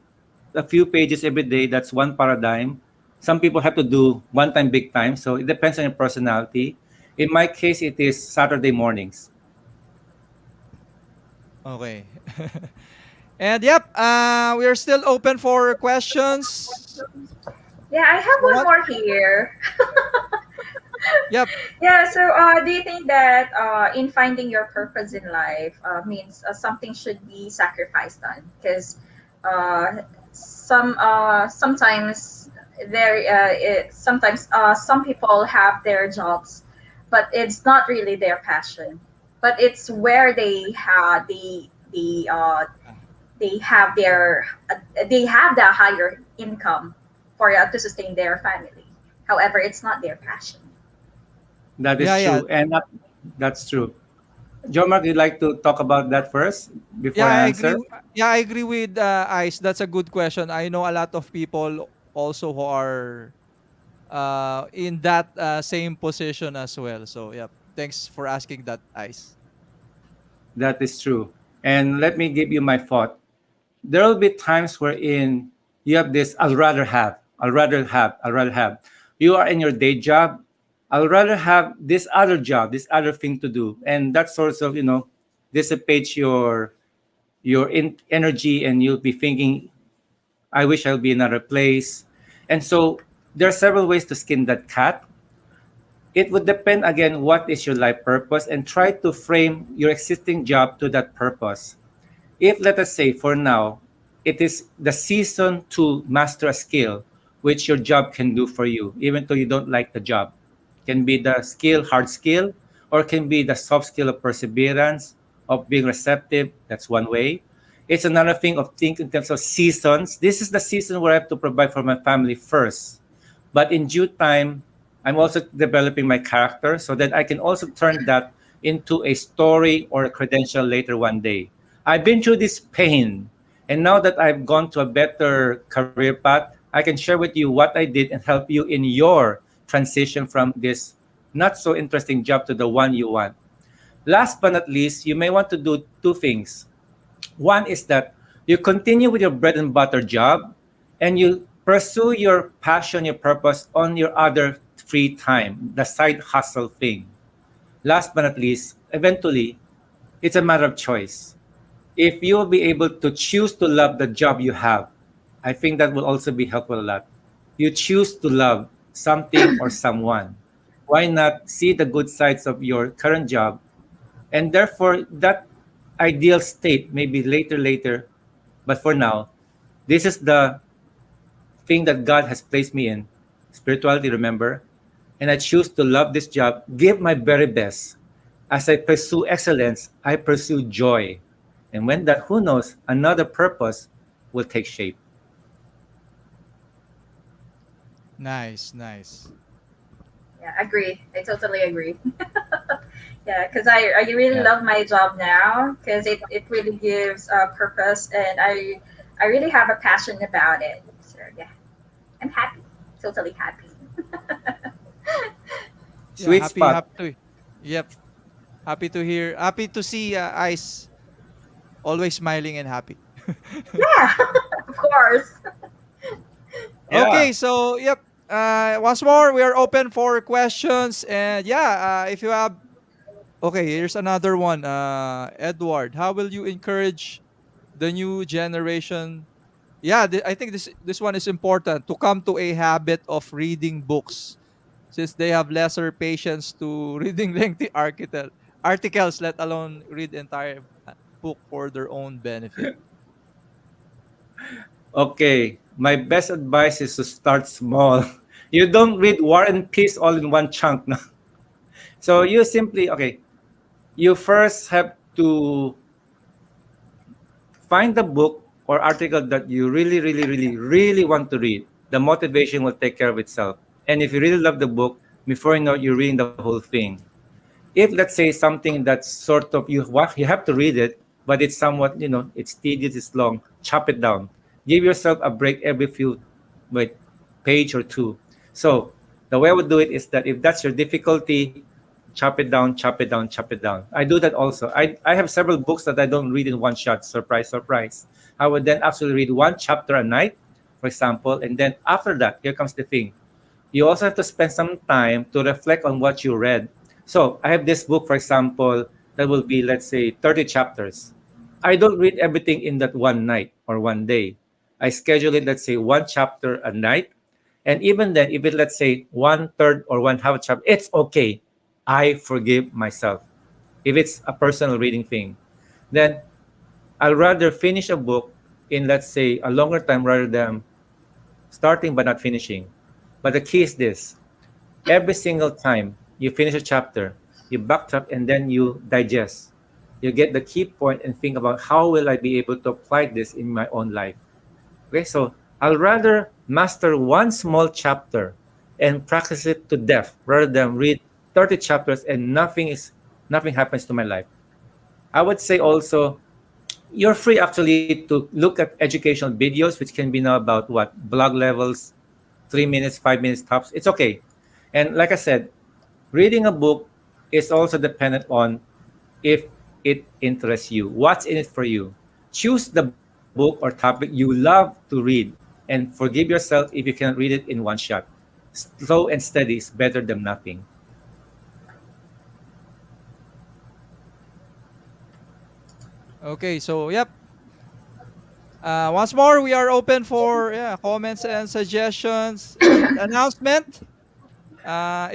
S3: a few pages every day. That's one paradigm. Some people have to do one time, big time. So it depends on your personality. In my case, it is Saturday mornings.
S1: Okay. And yep, we are still open for questions.
S2: Yeah, I have one
S1: What?
S2: more here.
S1: Yep.
S2: Yeah, so do you think that in finding your purpose in life means something should be sacrificed on? Because sometimes some people have their jobs, but it's not really their passion, but it's where they have their they have the higher income for to sustain their family. However, it's not their passion.
S3: That is
S1: Yeah, yeah.
S3: true, and that's true. John Mark, you'd like to talk about that first before
S1: Yeah,
S3: I
S1: I agree.
S3: answer?
S1: Yeah, I agree with Ice. That's a good question. I know a lot of people also who are in that same position as well. So, yep. Thanks for asking that, Ice.
S3: That is true. And let me give you my thought. There will be times wherein you have this, I'll rather have. You are in your day job, I'll rather have this other job, this other thing to do. And that sort of, dissipates your energy, and you'll be thinking, I wish I'll be in another place. And so there are several ways to skin that cat. It would depend again what is your life purpose, and try to frame your existing job to that purpose. If, let us say, for now, it is the season to master a skill which your job can do for you, even though you don't like the job. Can be the skill, hard skill, or can be the soft skill of perseverance, of being receptive. That's one way. It's another thing of thinking in terms of seasons. This is the season where I have to provide for my family first. But in due time, I'm also developing my character so that I can also turn that into a story or a credential later one day. I've been through this pain, and now that I've gone to a better career path, I can share with you what I did and help you in your transition from this not so interesting job to the one you want. Last but not least, you may want to do two things. One is that you continue with your bread and butter job, and you pursue your passion, your purpose on your other free time, the side hustle thing. Last but not least, eventually, it's a matter of choice. If you will be able to choose to love the job you have, I think that will also be helpful a lot. You choose to love something or someone. Why not see the good sides of your current job? And therefore, that ideal state maybe later. But for now, this is the thing that God has placed me in. Spirituality, remember? And I choose to love this job, give my very best. As I pursue excellence, I pursue joy. And when that, who knows, another purpose will take shape.
S1: Nice, nice.
S2: Yeah, agree. I totally agree. Yeah, because I really
S1: Yeah.
S2: love my job now because it really gives purpose, and I really have a passion about it. So yeah, I'm happy, totally happy.
S1: Yeah,
S3: Sweet
S1: happy,
S3: spot.
S1: happy to. Yep. Happy to hear. Happy to see Ice always smiling and happy.
S2: Yeah, of course.
S3: Yeah.
S1: Okay, so yep. Once more, we are open for questions, and yeah, if you have. Okay, here's another one. Edward, how will you encourage the new generation yeah, I think this one is important to come to a habit of reading books, since they have lesser patience to reading lengthy articles, let alone read entire book for their own benefit.
S3: Okay, my best advice is to start small. You don't read War and Peace all in one chunk. No? So you simply, okay, you first have to find the book or article that you really, really, really, really want to read. The motivation will take care of itself. And if you really love the book, before you know it, you're reading the whole thing. If let's say something that's sort of you have to read it, but it's somewhat it's tedious, it's long, chop it down. Give yourself a break every few wait page or two. So the way I would do it is that if that's your difficulty, chop it down, chop it down, chop it down. I do that also. I have several books that I don't read in one shot. Surprise, surprise. I would then actually read one chapter a night, for example, and then after that, here comes the thing. You also have to spend some time to reflect on what you read. So I have this book, for example, that will be, let's say, 30 chapters. I don't read everything in that one night or one day. I schedule it, let's say, one chapter a night. And even then, if it, let's say, one third or one half chapter, it's okay. I forgive myself. If it's a personal reading thing, then I'll rather finish a book in, let's say, a longer time rather than starting but not finishing. But the key is this: every single time you finish a chapter, you backtrack and then you digest. You get the key point and think about how will I be able to apply this in my own life. Okay, so I'll rather master one small chapter and practice it to death rather than read 30 chapters and nothing happens to my life. I would say also you're free actually to look at educational videos, which can be now about what blog levels, 3 minutes, 5 minutes tops. It's okay. And like I said, reading a book is also dependent on if it interests you. What's in it for you? Choose the book or topic you love to read and forgive yourself if you cannot read it in one shot. Slow and steady is better than nothing.
S1: Okay, so yep. Once more, we are open for comments and suggestions and announcement.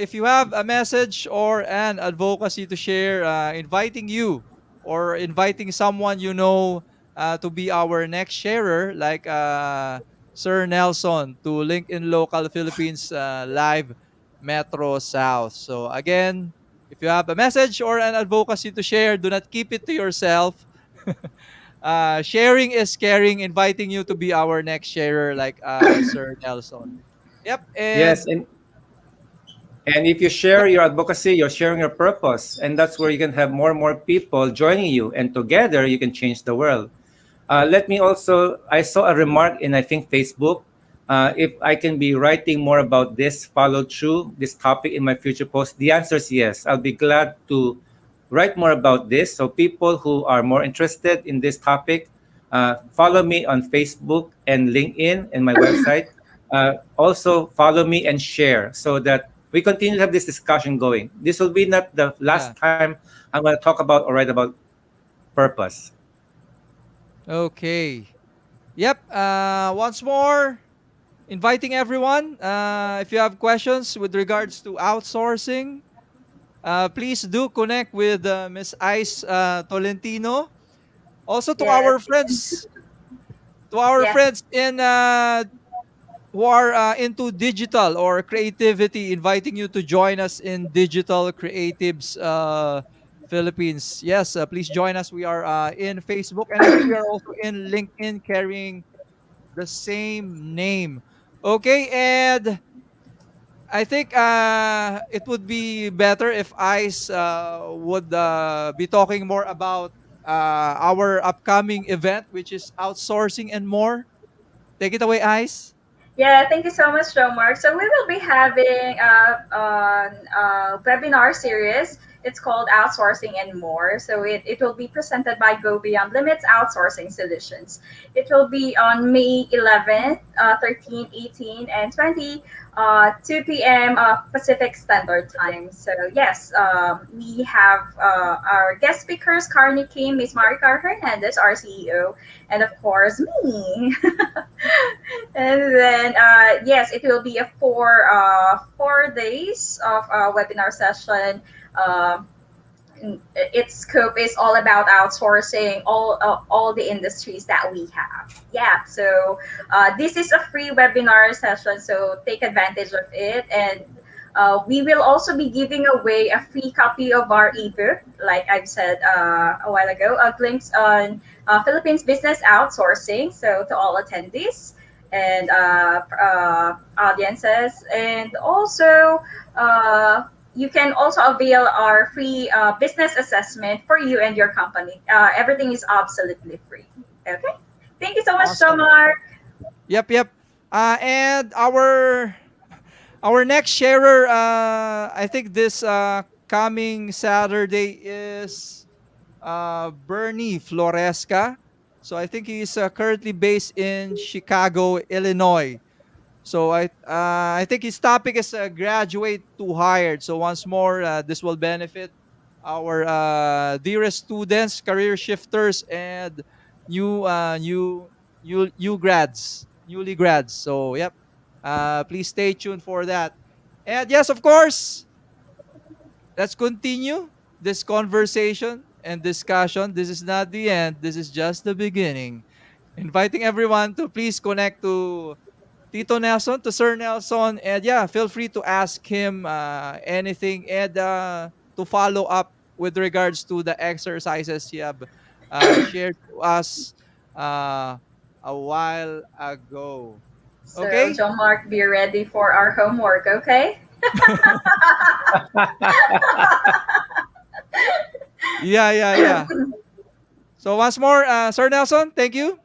S1: If you have a message or an advocacy to share, inviting you or inviting someone you know to be our next sharer, like Sir Nelson to Link in Local Philippines Live Metro South. So, again, if you have a message or an advocacy to share, do not keep it to yourself. Sharing is caring, inviting you to be our next sharer, like Sir Nelson. Yep,
S3: Yes,
S1: and
S3: and if you share
S1: yep,
S3: your advocacy, you're sharing your purpose, and that's where you can have more and more people joining you, and together you can change the world. Let me also, I saw a remark in, I think, Facebook. If I can be writing more about this, follow through this topic in my future post, the answer is yes. I'll be glad to write more about this. So people who are more interested in this topic, follow me on Facebook and LinkedIn and my website. Also follow me and share so that we continue to have this discussion going. This will be not the
S1: yeah.
S3: last time I'm going to talk about or write about purpose.
S1: Okay. Yep. Once more, inviting everyone. If you have questions with regards to outsourcing, please do connect with Miss Ice Tolentino. Also
S2: Yes.
S1: to our
S2: Yes.
S1: friends in who are into digital or creativity, inviting you to join us in Digital Creatives Philippines. Yes, please join us. We are in Facebook, and I think we are also in LinkedIn, carrying the same name. Okay, and I think it would be better if Ice would be talking more about our upcoming event, which is outsourcing and more. Take it away, Ice.
S2: Yeah, thank you so much, Joe Mark. So we will be having a webinar series. It's called Outsourcing and More. So it will be presented by Go Beyond Limits Outsourcing Solutions. It will be on May 11th, 13th, 18th, and 20th, 2 p.m. Pacific Standard Time. So yes, we have our guest speakers, Carney Kim, Miss Maricar Hernandez, our CEO, and of course me. And then yes, it will be a 4 days of webinar session. Um its scope is all about outsourcing all the industries that we have. Yeah, so this is a free webinar session, so take advantage of it. And we will also be giving away a free copy of our ebook, like I've said a while ago, a glimpse on Philippines business outsourcing. So to all attendees and audiences, and also you can also avail our free business assessment for you and your company. Everything is absolutely free. Okay. Thank you so much,
S1: Awesome.
S2: Mark.
S1: Yep, yep. And our next sharer, I think this coming Saturday is Bernie Floresca. So I think he's currently based in Chicago, Illinois. So I think his topic is graduate to hired. So once more, this will benefit our dearest students, career shifters, and new new grads, newly grads. So yep, please stay tuned for that. And yes, of course, let's continue this conversation and discussion. This is not the end. This is just the beginning. Inviting everyone to please connect to Tito Nelson, to Sir Nelson, and yeah, feel free to ask him anything and to follow up with regards to the exercises you have shared to us uh, a while ago.
S2: So,
S1: Okay?
S2: John Mark, be ready for our homework, okay?
S1: Yeah, yeah, yeah. So once more, Sir Nelson, thank you.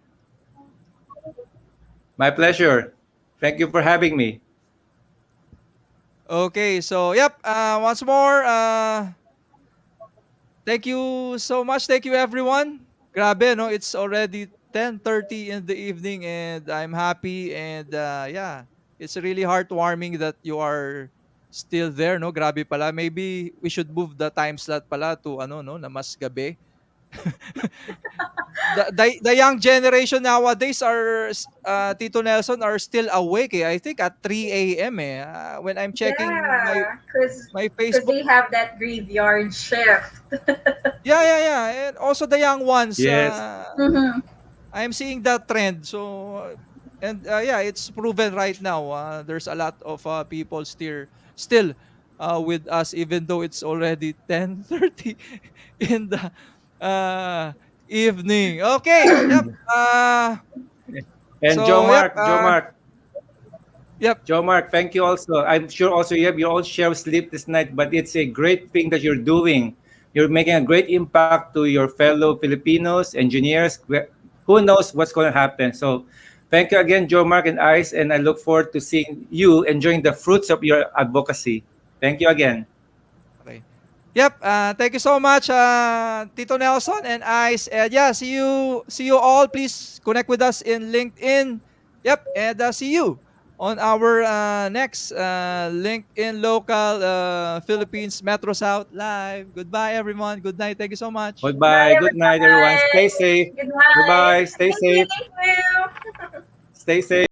S3: My pleasure. Thank you for having me.
S1: Okay, so yep, once more, thank you so much. Thank you everyone. Grabe, no? It's already 10:30 in the evening and I'm happy and yeah, it's really heartwarming that you are still there, no? Grabe pala. Maybe we should move the time slot pala to ano, no, na mas gabi. The young generation nowadays are Tito Nelson are still awake eh. I think at 3 a.m. eh. When I'm checking
S2: Yeah, because
S1: my
S2: they
S1: Facebook.
S2: have that graveyard shift.
S1: Yeah, yeah, yeah. And also the young ones
S3: Yes.
S2: Mm-hmm.
S1: I'm seeing that trend. So and yeah, it's proven right now. There's a lot of people still with us even though it's already 10:30 in the uh evening. Okay. Yep.
S3: And
S1: So yep. Yep.
S3: Joe Mark, thank you also. I'm sure also you have your own share of sleep this night, but it's a great thing that you're doing. You're making a great impact to your fellow Filipinos, engineers. Who knows what's going to happen? So thank you again, Joe Mark and Ice, and I look forward to seeing you enjoying the fruits of your advocacy. Thank you again.
S1: Okay. Yep. Thank you so much, Tito Nelson and Ice. And yeah, see you all. Please connect with us in LinkedIn. Yep. And see you on our next LinkedIn local Philippines Metro South live. Goodbye, everyone. Good night. Thank you so much.
S2: Bye,
S3: Goodbye. Good night, everyone. Stay
S2: everyone.
S3: safe.
S2: Good night.
S3: Bye-bye. Stay
S2: Thank you.
S3: safe.
S2: Thank you.
S3: Stay safe.